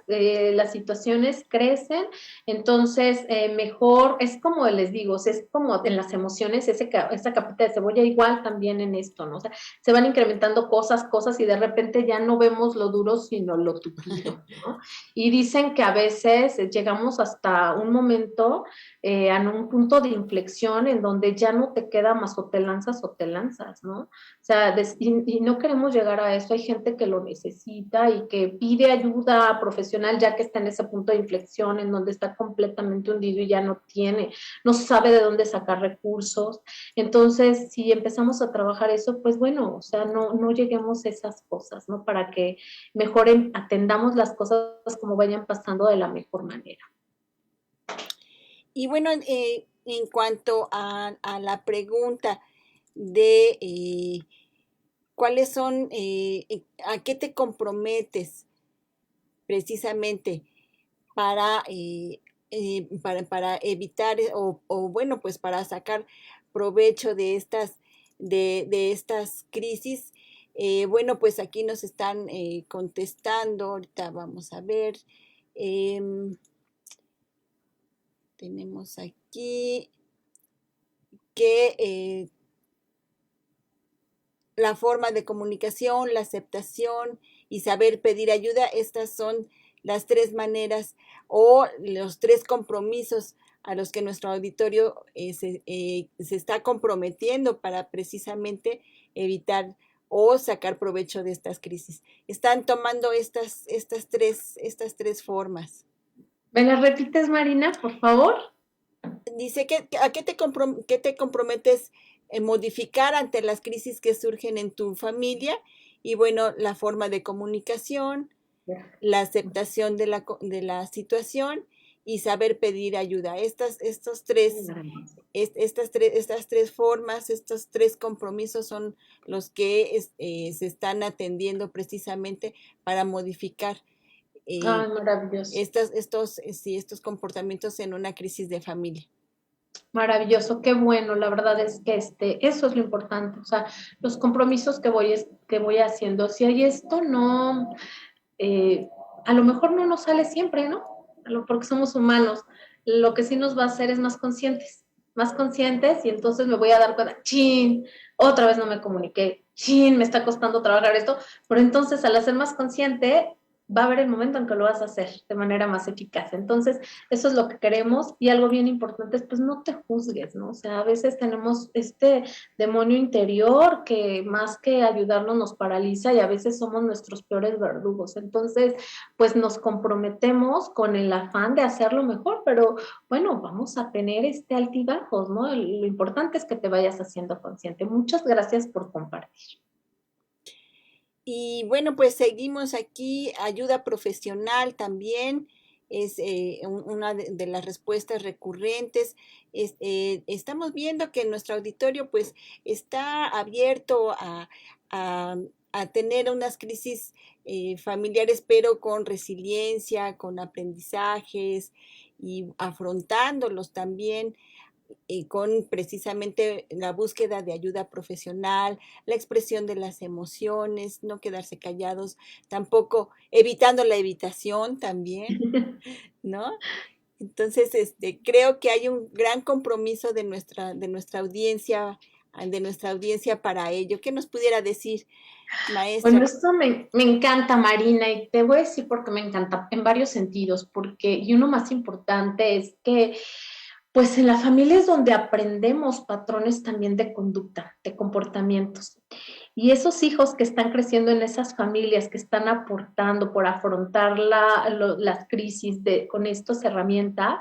situaciones crecen, entonces mejor, es como les digo, o sea, es como en las emociones, esa capita de cebolla igual también en esto, ¿no? O sea, se van incrementando cosas y de repente ya no vemos lo duro, sino lo tupido, ¿no? Y dicen que a veces llegamos hasta un momento, a un punto de inflexión en donde ya no te queda más o te lanzas, ¿no? O sea, y no queremos llegar a eso. Hay gente que lo necesita y que pide ayuda profesional ya que está en ese punto de inflexión en donde está completamente hundido y ya no sabe de dónde sacar recursos. Entonces, si empezamos a trabajar eso, pues bueno, o sea, no lleguemos a esas cosas, ¿no? Para que mejor atendamos las cosas como vayan pasando de la mejor manera. Y bueno, en cuanto a la pregunta de cuáles son, a qué te comprometes precisamente para, para evitar bueno, pues para sacar provecho de de estas crisis. Bueno, pues aquí nos están contestando, ahorita vamos a ver. em, Tenemos aquí que la forma de comunicación, la aceptación y saber pedir ayuda, estas son las tres maneras o los tres compromisos a los que nuestro auditorio se está comprometiendo para precisamente evitar o sacar provecho de estas crisis. Están tomando estas tres formas. ¿Me las repites, Marina, por favor? Dice que a qué te comprometes en modificar ante las crisis que surgen en tu familia y bueno, la forma de comunicación, la aceptación de la situación y saber pedir ayuda. Estos tres estas tres formas, estos tres compromisos son los que se están atendiendo precisamente para modificar Ay, eh, maravilloso. sí, estos comportamientos en una crisis de familia. Maravilloso, qué bueno, la verdad es que eso es lo importante, o sea, los compromisos que voy haciendo, si hay esto, no, eh, a lo mejor no nos sale siempre, ¿no? Porque somos humanos, lo que sí nos va a hacer es más conscientes y entonces me voy a dar cuenta, chin, otra vez no me comuniqué, chin, me está costando trabajar esto, pero entonces al hacer más consciente, va a haber el momento en que lo vas a hacer de manera más eficaz. Entonces, eso es lo que queremos y algo bien importante es pues no te juzgues, ¿no? O sea, a veces tenemos este demonio interior que más que ayudarnos nos paraliza y a veces somos nuestros peores verdugos. Entonces, pues nos comprometemos con el afán de hacerlo mejor, pero bueno, vamos a tener altibajos, ¿no? Lo importante es que te vayas haciendo consciente. Muchas gracias por compartir. Y bueno, pues seguimos aquí, ayuda profesional también es una de las respuestas recurrentes. Estamos viendo que nuestro auditorio pues está abierto a tener unas crisis familiares, pero con resiliencia, con aprendizajes y afrontándolos también y con precisamente la búsqueda de ayuda profesional, la expresión de las emociones, no quedarse callados, tampoco evitando la evitación también, ¿no? Entonces, creo que hay un gran compromiso de nuestra audiencia para ello. ¿Qué nos pudiera decir, Bueno, maestra? esto me encanta, Marina, y te voy a decir por qué me encanta en varios sentidos, porque, y uno más importante es que, pues en la familia es donde aprendemos patrones también de conducta, de comportamientos. Y esos hijos que están creciendo en esas familias, que están aportando por afrontar las crisis con estas herramientas,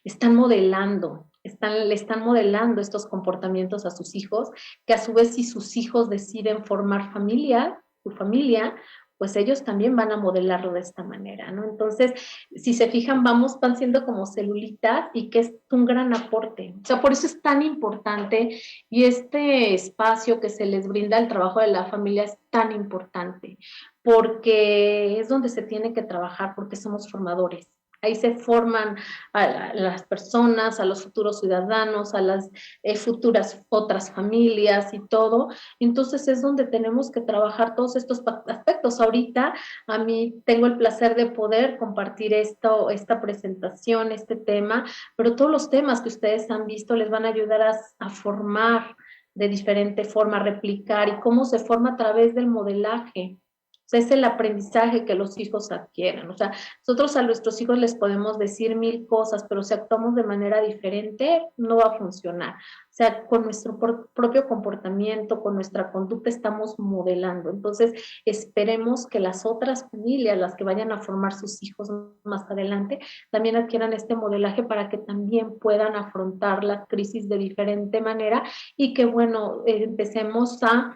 están modelando, le están modelando estos comportamientos a sus hijos, que a su vez si sus hijos deciden formar familia, su familia, pues ellos también van a modelarlo de esta manera, ¿no? Entonces, si se fijan, van siendo como celulitas y que es un gran aporte. O sea, por eso es tan importante y este espacio que se les brinda al trabajo de la familia es tan importante, porque es donde se tiene que trabajar, porque somos formadores. Ahí se forman a las personas, a los futuros ciudadanos, a las futuras otras familias y todo. Entonces es donde tenemos que trabajar todos estos aspectos. Ahorita a mí tengo el placer de poder compartir esta presentación, este tema, pero todos los temas que ustedes han visto les van a ayudar a formar de diferente forma, a replicar y cómo se forma a través del modelaje. O sea, es el aprendizaje que los hijos adquieren. O sea, nosotros a nuestros hijos les podemos decir mil cosas, pero si actuamos de manera diferente, no va a funcionar. O sea, con nuestro propio comportamiento, con nuestra conducta, estamos modelando. Entonces, esperemos que las otras familias, las que vayan a formar sus hijos más adelante, también adquieran este modelaje para que también puedan afrontar las crisis de diferente manera y que, bueno, empecemos a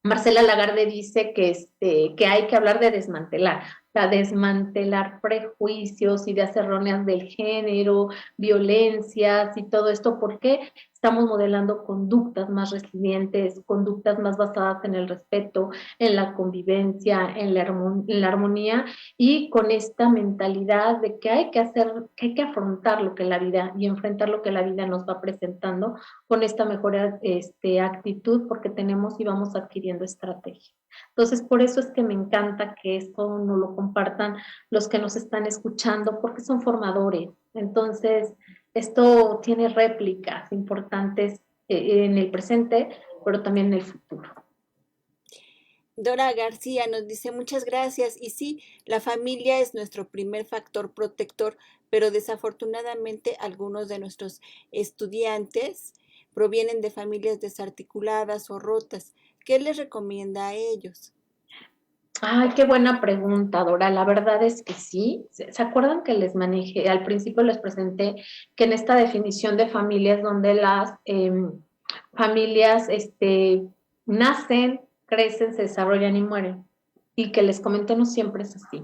Marcela Lagarde dice que hay que hablar de desmantelar, o sea, desmantelar prejuicios, ideas erróneas del género, violencias y todo esto, porque estamos modelando conductas más resilientes, conductas más basadas en el respeto, en la convivencia, en la armonía y con esta mentalidad de que hay que hacer, que hay que afrontar lo que la vida y enfrentar lo que la vida nos va presentando con esta mejor actitud porque tenemos y vamos adquiriendo estrategia. Entonces, por eso es que me encanta que esto nos lo compartan los que nos están escuchando, porque son formadores. Entonces, esto tiene réplicas importantes en el presente, pero también en el futuro. Dora García nos dice muchas gracias. Y sí, la familia es nuestro primer factor protector, pero desafortunadamente algunos de nuestros estudiantes provienen de familias desarticuladas o rotas. ¿Qué les recomienda a ellos? Ay, qué buena pregunta, Dora. La verdad es que sí. ¿Se acuerdan que les manejé, al principio les presenté que en esta definición de familias donde las familias nacen, crecen, se desarrollan y mueren? y que les comenté no siempre es así.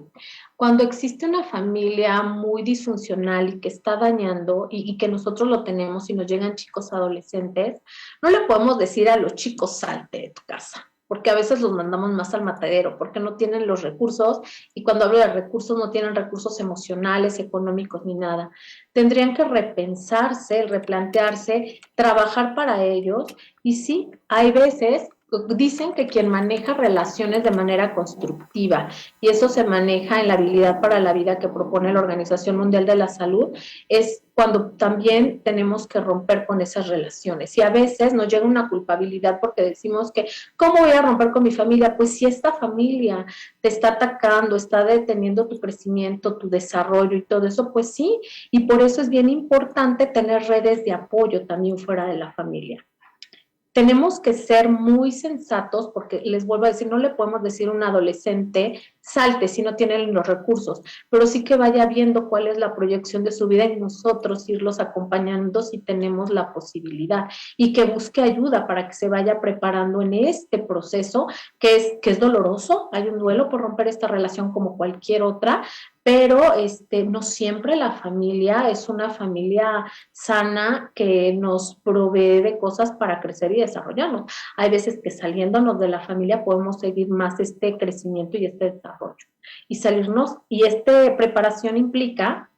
Cuando existe una familia muy disfuncional y que está dañando y que nosotros lo tenemos y nos llegan chicos adolescentes, no le podemos decir a los chicos salte de tu casa, porque a veces los mandamos más al matadero, porque no tienen los recursos, y cuando hablo de recursos no tienen recursos emocionales, económicos ni nada. Tendrían que repensarse, replantearse, trabajar para ellos, y sí, hay veces dicen que quien maneja relaciones de manera constructiva, y eso se maneja en la habilidad para la vida que propone la Organización Mundial de la Salud, es cuando también tenemos que romper con esas relaciones. Y a veces nos llega una culpabilidad porque decimos que, ¿cómo voy a romper con mi familia? Pues si esta familia te está atacando, está deteniendo tu crecimiento, tu desarrollo y todo eso, pues sí, y por eso es bien importante tener redes de apoyo también fuera de la familia. Tenemos que ser muy sensatos porque les vuelvo a decir, no le podemos decir a un adolescente salte si no tienen los recursos, pero sí que vaya viendo cuál es la proyección de su vida y nosotros irlos acompañando si tenemos la posibilidad y que busque ayuda para que se vaya preparando en este proceso que es doloroso. Hay un duelo por romper esta relación como cualquier otra, pero no siempre la familia es una familia sana que nos provee de cosas para crecer y desarrollarnos. Hay veces que saliéndonos de la familia podemos seguir más este crecimiento y este desarrollo. Y salirnos, y esta preparación implica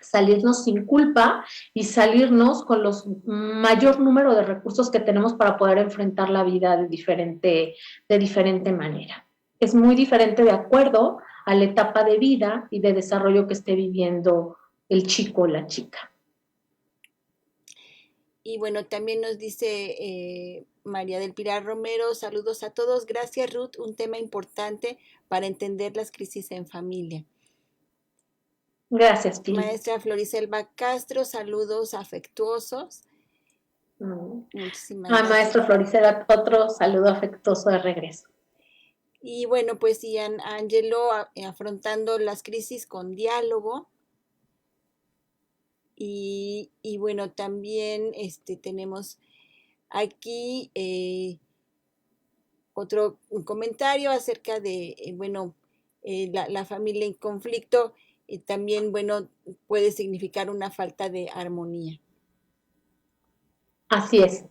salirnos sin culpa y salirnos con los mayor número de recursos que tenemos para poder enfrentar la vida de diferente manera. Es muy diferente de acuerdo a la etapa de vida y de desarrollo que esté viviendo el chico o la chica. Y bueno, también nos dice María del Pilar Romero, saludos a todos. Gracias, Ruth, un tema importante para entender las crisis en familia. Gracias, Pili. Maestra Floriselva Castro, saludos afectuosos. Muchísimas gracias. Maestra Floriselva, otro saludo afectuoso de regreso. Y bueno, pues Ian Angelo afrontando las crisis con diálogo. Y bueno, también tenemos aquí otro comentario acerca de, la familia en conflicto. También, bueno, puede significar una falta de armonía. Así es.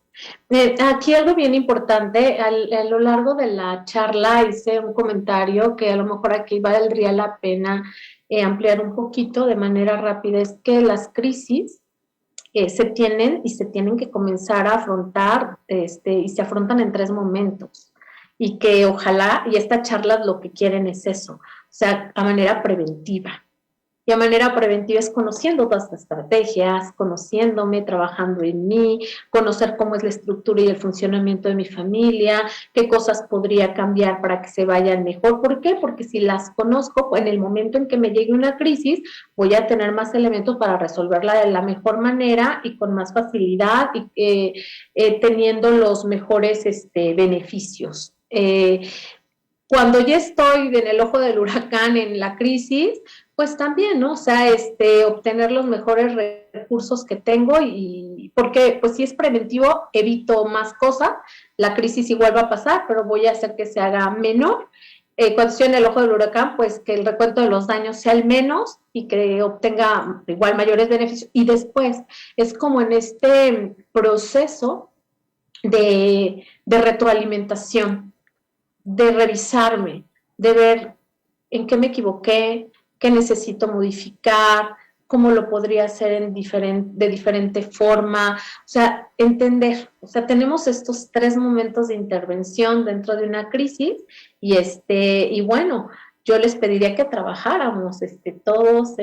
Aquí algo bien importante, a lo largo de la charla hice un comentario que a lo mejor aquí valdría la pena ampliar un poquito de manera rápida, es que las crisis se tienen que comenzar a afrontar y se afrontan en 3 momentos y que ojalá, y esta charla lo que quieren es eso, o sea, a manera preventiva. Y a manera preventiva es conociendo todas las estrategias, conociéndome, trabajando en mí, conocer cómo es la estructura y el funcionamiento de mi familia, qué cosas podría cambiar para que se vayan mejor. ¿Por qué? Porque si las conozco, en el momento en que me llegue una crisis, voy a tener más elementos para resolverla de la mejor manera y con más facilidad y teniendo los mejores beneficios. Cuando ya estoy en el ojo del huracán, en la crisis, pues también, ¿no? O sea, obtener los mejores recursos que tengo y porque, pues si es preventivo, evito más cosas, la crisis igual va a pasar, pero voy a hacer que se haga menor. Cuando estoy en el ojo del huracán, pues que el recuento de los daños sea el menos y que obtenga igual mayores beneficios. Y después, es como en este proceso de retroalimentación, de revisarme, de ver en qué me equivoqué, qué necesito modificar, cómo lo podría hacer de diferente forma, o sea, entender, o sea, tenemos estos 3 momentos de intervención dentro de una crisis y bueno, yo les pediría que trabajáramos todos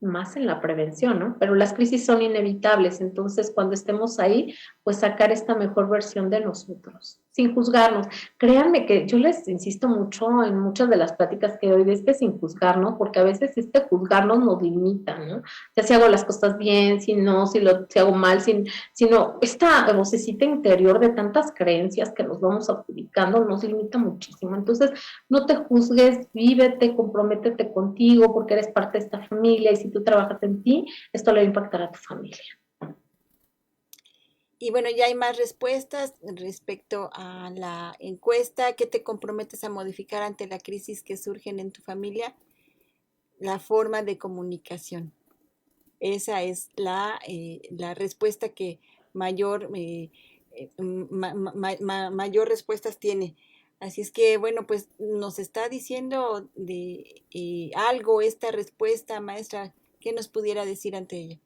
más en la prevención, ¿no? Pero las crisis son inevitables, entonces cuando estemos ahí, pues sacar esta mejor versión de nosotros, sin juzgarnos. Créanme que yo les insisto mucho en muchas de las pláticas que doy de sin juzgarnos, porque a veces juzgarnos nos limita, ¿no? Ya si hago las cosas bien, si no, si hago mal, si no, esta vocecita interior de tantas creencias que nos vamos adjudicando nos limita muchísimo. Entonces, no te juzgues, vívete, comprométete contigo, porque eres parte de esta familia y si tú trabajas en ti, esto le va a impactar a tu familia. Y bueno, ya hay más respuestas respecto a la encuesta. ¿Qué te comprometes a modificar ante la crisis que surgen en tu familia? La forma de comunicación. Esa es la respuesta que mayor, mayor respuestas tiene. Así es que, bueno, pues nos está diciendo de algo esta respuesta, maestra. ¿Qué nos pudiera decir ante ella?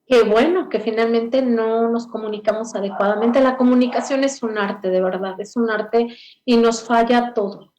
Qué bueno que finalmente no nos comunicamos adecuadamente. La comunicación es un arte, de verdad, es un arte y nos falla a todos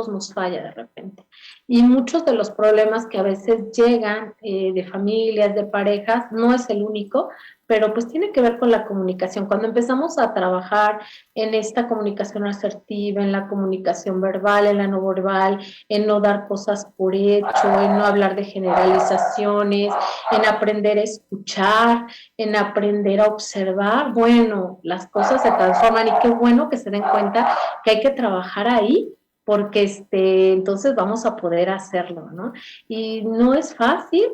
nos falla de repente. Y muchos de los problemas que a veces llegan de familias, de parejas, no es el único, pero pues tiene que ver con la comunicación. Cuando empezamos a trabajar en esta comunicación asertiva, en la comunicación verbal, en la no verbal, en no dar cosas por hecho, en no hablar de generalizaciones, en aprender a escuchar, en aprender a observar, bueno, las cosas se transforman y qué bueno que se den cuenta que hay que trabajar ahí porque entonces vamos a poder hacerlo, ¿no? Y no es fácil,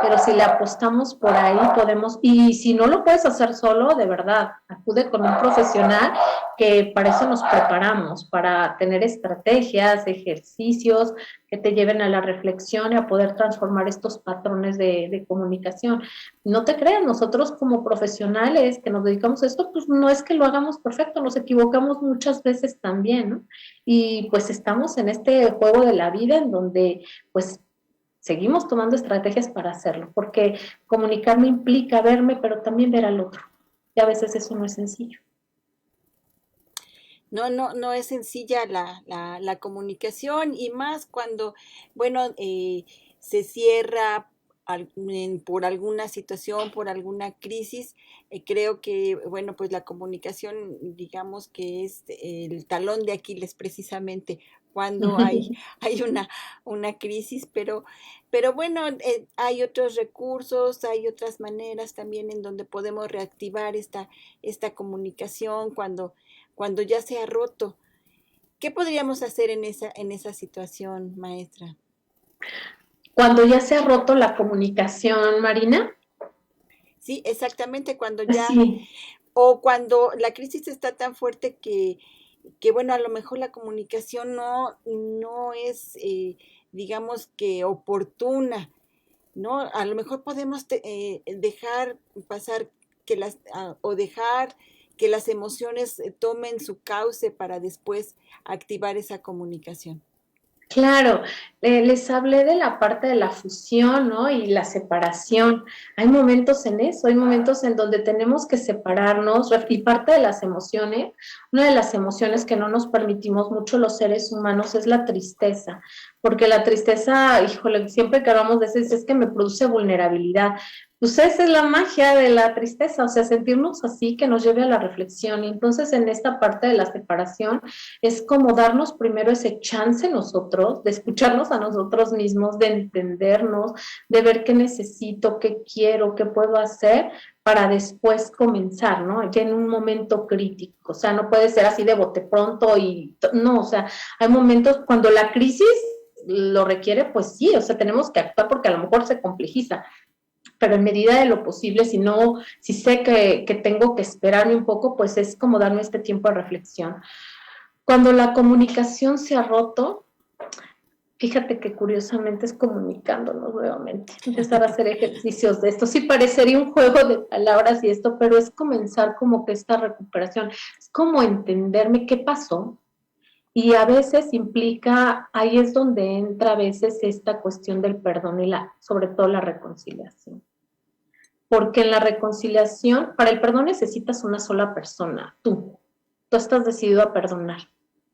pero si le apostamos por ahí podemos, y si no lo puedes hacer solo, de verdad, acude con un profesional que para eso nos preparamos, para tener estrategias, ejercicios que te lleven a la reflexión y a poder transformar estos patrones de comunicación. No te creas, nosotros como profesionales que nos dedicamos a esto, pues no es que lo hagamos perfecto, nos equivocamos muchas veces también, ¿no? Y pues estamos en este juego de la vida en donde pues seguimos tomando estrategias para hacerlo, porque comunicarme implica verme, pero también ver al otro. Y a veces eso no es sencillo. No es sencilla la comunicación y más cuando, bueno, se cierra por alguna situación, por alguna crisis. Creo que, bueno, pues la comunicación, digamos que es el talón de Aquiles precisamente cuando hay, hay una crisis, pero bueno, hay otros recursos, hay otras maneras también en donde podemos reactivar esta comunicación cuando ya se ha roto. ¿Qué podríamos hacer en esa situación, maestra? Cuando ya se ha roto la comunicación, Marina, Sí, exactamente, cuando ya, sí, o cuando la crisis está tan fuerte que bueno, a lo mejor la comunicación no es, digamos que oportuna, ¿no? A lo mejor podemos dejar pasar o dejar que las emociones tomen su cauce para después activar esa comunicación. claro, les hablé de la parte de la fusión, ¿no? Y la separación. Hay momentos en eso, hay momentos en donde tenemos que separarnos y parte de las emociones, una de las emociones que no nos permitimos mucho los seres humanos es la tristeza, porque la tristeza, híjole, siempre que hablamos de eso es que me produce vulnerabilidad. Pues esa es la magia de la tristeza, o sea, sentirnos así que nos lleve a la reflexión. Y entonces en esta parte de la separación, es como darnos primero ese chance nosotros, de escucharnos a nosotros mismos, de entendernos, de ver qué necesito, qué quiero, qué puedo hacer para después comenzar, ¿no? Ya en un momento crítico, o sea, no puede ser así de bote pronto y no, o sea, hay momentos cuando la crisis lo requiere, pues sí, o sea, tenemos que actuar porque a lo mejor se complejiza, pero en medida de lo posible, si no, si sé que tengo que esperarme un poco, pues es como darme este tiempo de reflexión. Cuando la comunicación se ha roto, fíjate que curiosamente es comunicándonos nuevamente, empezar a hacer ejercicios de esto. Sí parecería un juego de palabras y esto, pero es comenzar como que esta recuperación, es como entenderme qué pasó y a veces implica, ahí es donde entra a veces esta cuestión del perdón y sobre todo la reconciliación. Porque en la reconciliación, para el perdón necesitas una sola persona, tú estás decidido a perdonar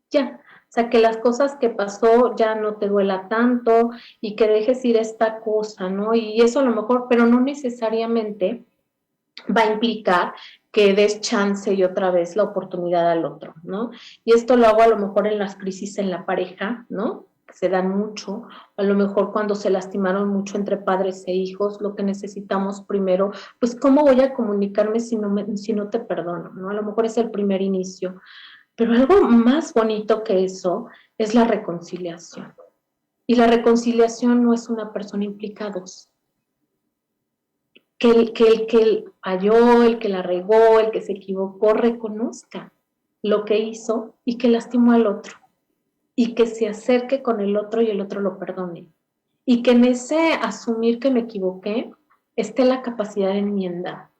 ya. O sea, que las cosas que pasó ya no te duela tanto y que dejes ir esta cosa, ¿no? Y eso a lo mejor, pero no necesariamente va a implicar que des chance y otra vez la oportunidad al otro, ¿no? Y esto lo hago a lo mejor en las crisis en la pareja, ¿no? Que se dan mucho, a lo mejor cuando se lastimaron mucho entre padres e hijos, lo que necesitamos primero, pues cómo voy a comunicarme si no te perdono, ¿no? A lo mejor es el primer inicio. Pero algo más bonito que eso es la reconciliación. Y la reconciliación no es una persona, implica dos. que falló, el que la regó, el que se equivocó, reconozca lo que hizo y que lastimó al otro. Y que se acerque con el otro y el otro lo perdone. Y que en ese asumir que me equivoqué esté la capacidad de enmienda.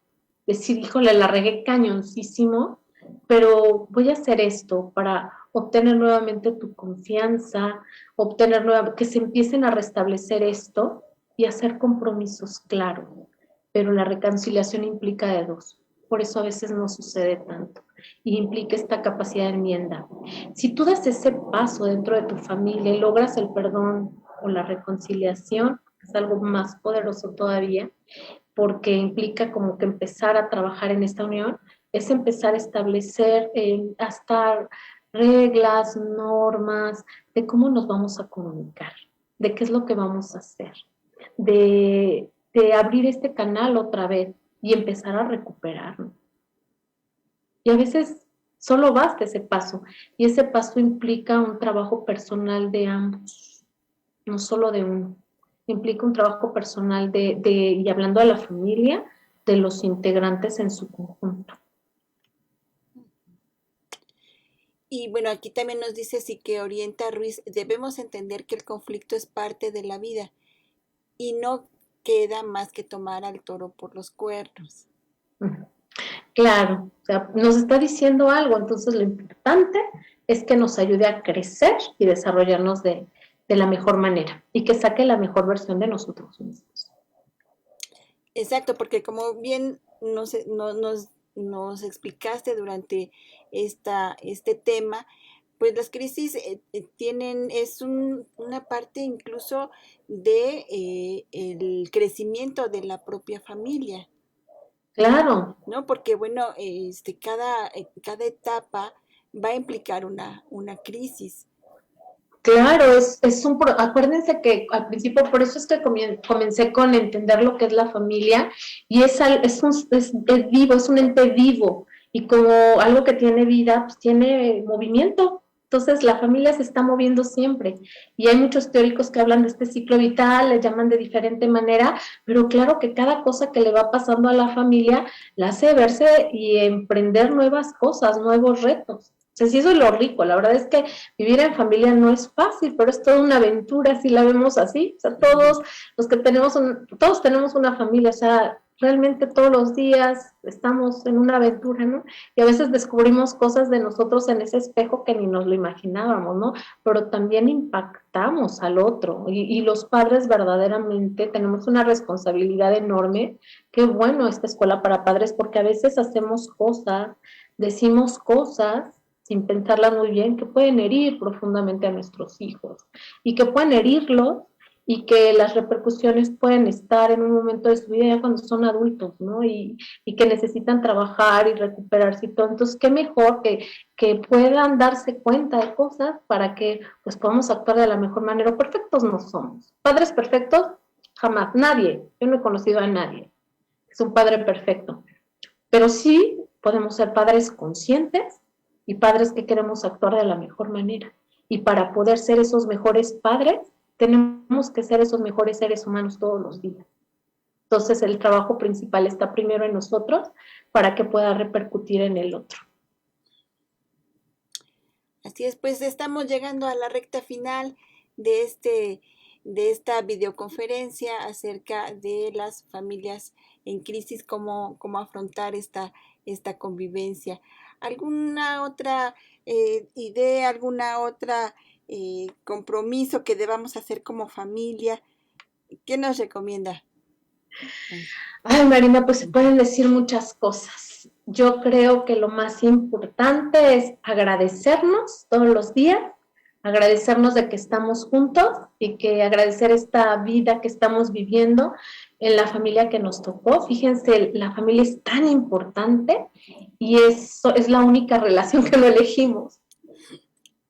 Decir, híjole, la regué cañoncísimo, pero voy a hacer esto para obtener nuevamente tu confianza, que se empiecen a restablecer esto y hacer compromisos claros. Pero la reconciliación implica de dos. Por eso a veces no sucede tanto. Y implica esta capacidad de enmienda. Si tú das ese paso dentro de tu familia y logras el perdón o la reconciliación, es algo más poderoso todavía, porque implica como que empezar a trabajar en esta unión, es empezar a establecer hasta reglas, normas de cómo nos vamos a comunicar, de qué es lo que vamos a hacer, de abrir este canal otra vez y empezar a recuperarnos. Y a veces solo basta ese paso, y ese paso implica un trabajo personal de ambos, no solo de uno. Implica un trabajo personal y hablando de la familia, de los integrantes en su conjunto. Y bueno, aquí también nos dice sí que Orienta Ruiz, debemos entender que el conflicto es parte de la vida y no queda más que tomar al toro por los cuernos. Claro, o sea, nos está diciendo algo, entonces lo importante es que nos ayude a crecer y desarrollarnos de la mejor manera y que saque la mejor versión de nosotros mismos. Exacto, porque como bien nos explicaste durante este tema, pues las crisis una parte incluso de el crecimiento de la propia familia, Claro. ¿no? Porque bueno, cada etapa va a implicar una crisis. Claro, acuérdense que al principio, por eso es que comencé con entender lo que es la familia, y es vivo, es un ente vivo, y como algo que tiene vida, pues tiene movimiento. Entonces la familia se está moviendo siempre, y hay muchos teóricos que hablan de este ciclo vital, le llaman de diferente manera, pero claro que cada cosa que le va pasando a la familia la hace verse y emprender nuevas cosas, nuevos retos. O sea, sí, eso es lo rico. La verdad es que vivir en familia no es fácil, pero es toda una aventura, si la vemos así. O sea, todos los que todos tenemos una familia, o sea, realmente todos los días estamos en una aventura, ¿no? Y a veces descubrimos cosas de nosotros en ese espejo que ni nos lo imaginábamos, ¿no? Pero también impactamos al otro, y los padres verdaderamente tenemos una responsabilidad enorme. Qué bueno esta escuela para padres, porque a veces hacemos cosas, decimos cosas sin pensarlas muy bien, que pueden herir profundamente a nuestros hijos y que pueden herirlos, y que las repercusiones pueden estar en un momento de su vida ya cuando son adultos, ¿no? Y que necesitan trabajar y recuperarse y todo. Entonces, qué mejor que puedan darse cuenta de cosas para que pues podamos actuar de la mejor manera. Perfectos no somos. Padres perfectos, jamás. Nadie. Yo no he conocido a nadie. Es un padre perfecto. Pero sí podemos ser padres conscientes y padres que queremos actuar de la mejor manera. Y para poder ser esos mejores padres, tenemos que ser esos mejores seres humanos todos los días. Entonces, el trabajo principal está primero en nosotros para que pueda repercutir en el otro. Así es, pues estamos llegando a la recta final de esta videoconferencia acerca de las familias en crisis, cómo afrontar esta convivencia. ¿Alguna otra idea, alguna otra compromiso que debamos hacer como familia? ¿Qué nos recomienda? Ay, Marina, pues se pueden decir muchas cosas. Yo creo que lo más importante es agradecernos todos los días, agradecernos de que estamos juntos y que agradecer esta vida que estamos viviendo en la familia que nos tocó. Fíjense, la familia es tan importante y eso es la única relación que no elegimos,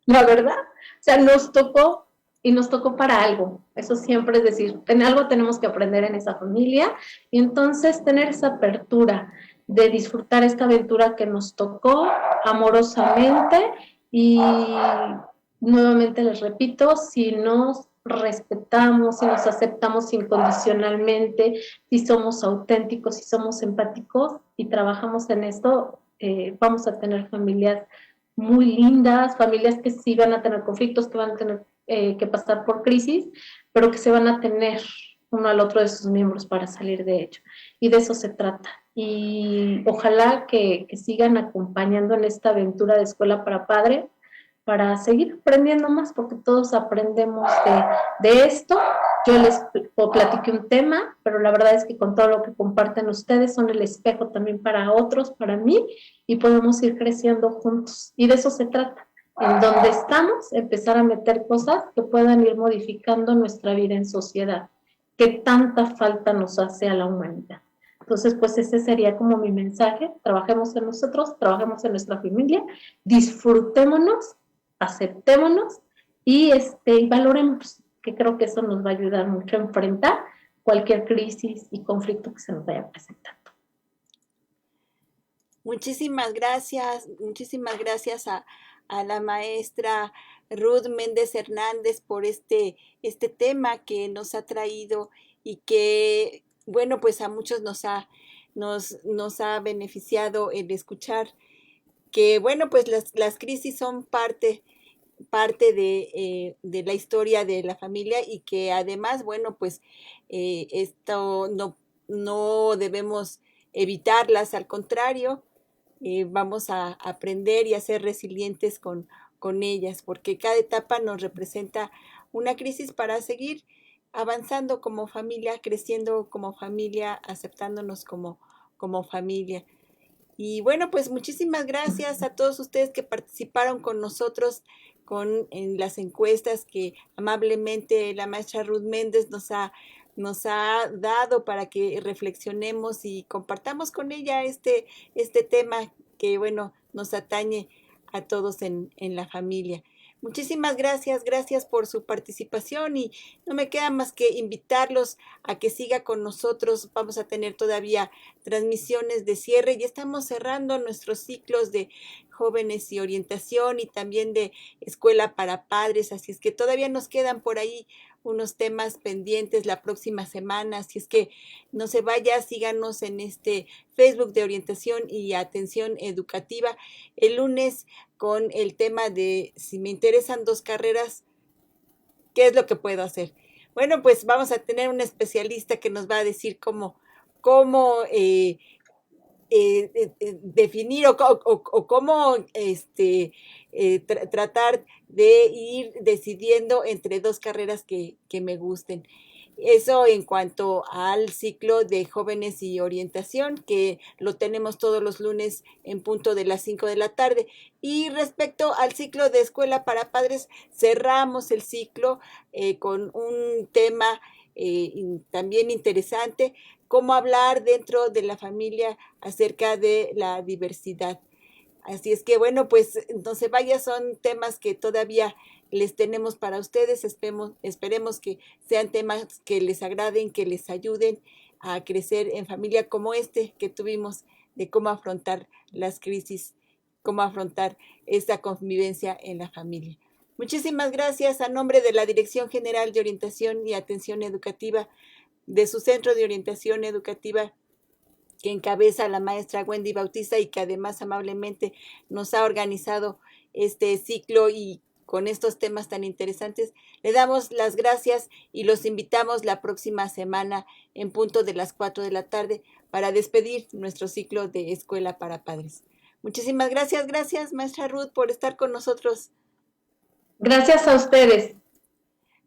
la verdad. O sea, nos tocó y nos tocó para algo. Eso siempre es decir, en algo tenemos que aprender en esa familia, y entonces tener esa apertura de disfrutar esta aventura que nos tocó amorosamente. Y nuevamente les repito, si nos respetamos, si nos aceptamos incondicionalmente, si somos auténticos, si somos empáticos y trabajamos en esto, vamos a tener familias muy lindas, familias que sí van a tener conflictos, que van a tener que pasar por crisis, pero que se van a tener uno al otro de sus miembros para salir de ello. Y de eso se trata. Y ojalá que sigan acompañando en esta aventura de Escuela para Padres, para seguir aprendiendo más, porque todos aprendemos de esto. Yo les platiqué un tema, pero la verdad es que con todo lo que comparten ustedes son el espejo también para otros, para mí, y podemos ir creciendo juntos. Y de eso se trata. En donde estamos, empezar a meter cosas que puedan ir modificando nuestra vida en sociedad, que tanta falta nos hace a la humanidad. Entonces, pues ese sería como mi mensaje. Trabajemos en nosotros, trabajemos en nuestra familia, disfrutémonos, aceptémonos y valoremos, que creo que eso nos va a ayudar mucho a enfrentar cualquier crisis y conflicto que se nos vaya presentando. Muchísimas gracias a la maestra Ruth Méndez Hernández por este tema que nos ha traído y que, bueno, pues a muchos nos ha beneficiado el escuchar que, bueno, pues las crisis son parte de la historia de la familia y que además, bueno, pues esto no debemos evitarlas, al contrario, vamos a aprender y a ser resilientes con ellas, porque cada etapa nos representa una crisis para seguir avanzando como familia, creciendo como familia, aceptándonos como familia. Y bueno, pues muchísimas gracias a todos ustedes que participaron con nosotros en las encuestas que amablemente la maestra Ruth Méndez nos ha dado para que reflexionemos y compartamos con ella este tema que, bueno, nos atañe a todos en la familia. Muchísimas gracias por su participación y no me queda más que invitarlos a que siga con nosotros. Vamos a tener todavía transmisiones de cierre y estamos cerrando nuestros ciclos de jóvenes y orientación y también de escuela para padres, así es que todavía nos quedan por ahí unos temas pendientes la próxima semana, así es que no se vaya, síganos en este Facebook de orientación y atención educativa. El lunes con el tema de si me interesan dos carreras, ¿qué es lo que puedo hacer? Bueno, pues vamos a tener un especialista que nos va a decir cómo definir o cómo tratar de ir decidiendo entre dos carreras que me gusten. Eso en cuanto al ciclo de jóvenes y orientación, que lo tenemos todos los lunes en punto de las 5 de la tarde. Y respecto al ciclo de escuela para padres, cerramos el ciclo con un tema también interesante, cómo hablar dentro de la familia acerca de la diversidad. Así es que, bueno, pues no se vaya, son temas que todavía les tenemos para ustedes. Esperemos que sean temas que les agraden, que les ayuden a crecer en familia como este que tuvimos de cómo afrontar las crisis, cómo afrontar esta convivencia en la familia. Muchísimas gracias a nombre de la Dirección General de Orientación y Atención Educativa de su Centro de Orientación Educativa que encabeza la maestra Wendy Bautista y que además amablemente nos ha organizado este ciclo y con estos temas tan interesantes. Le damos las gracias y los invitamos la próxima semana en punto de las 4 de la tarde para despedir nuestro ciclo de Escuela para Padres. Muchísimas gracias maestra Ruth por estar con nosotros. Gracias a ustedes.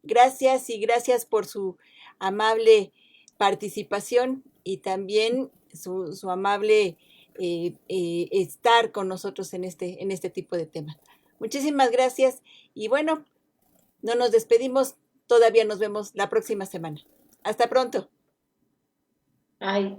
Gracias y gracias por su amable participación y también su amable estar con nosotros en este tipo de temas. Muchísimas gracias y bueno, no nos despedimos, todavía nos vemos la próxima semana. Hasta pronto. Ay.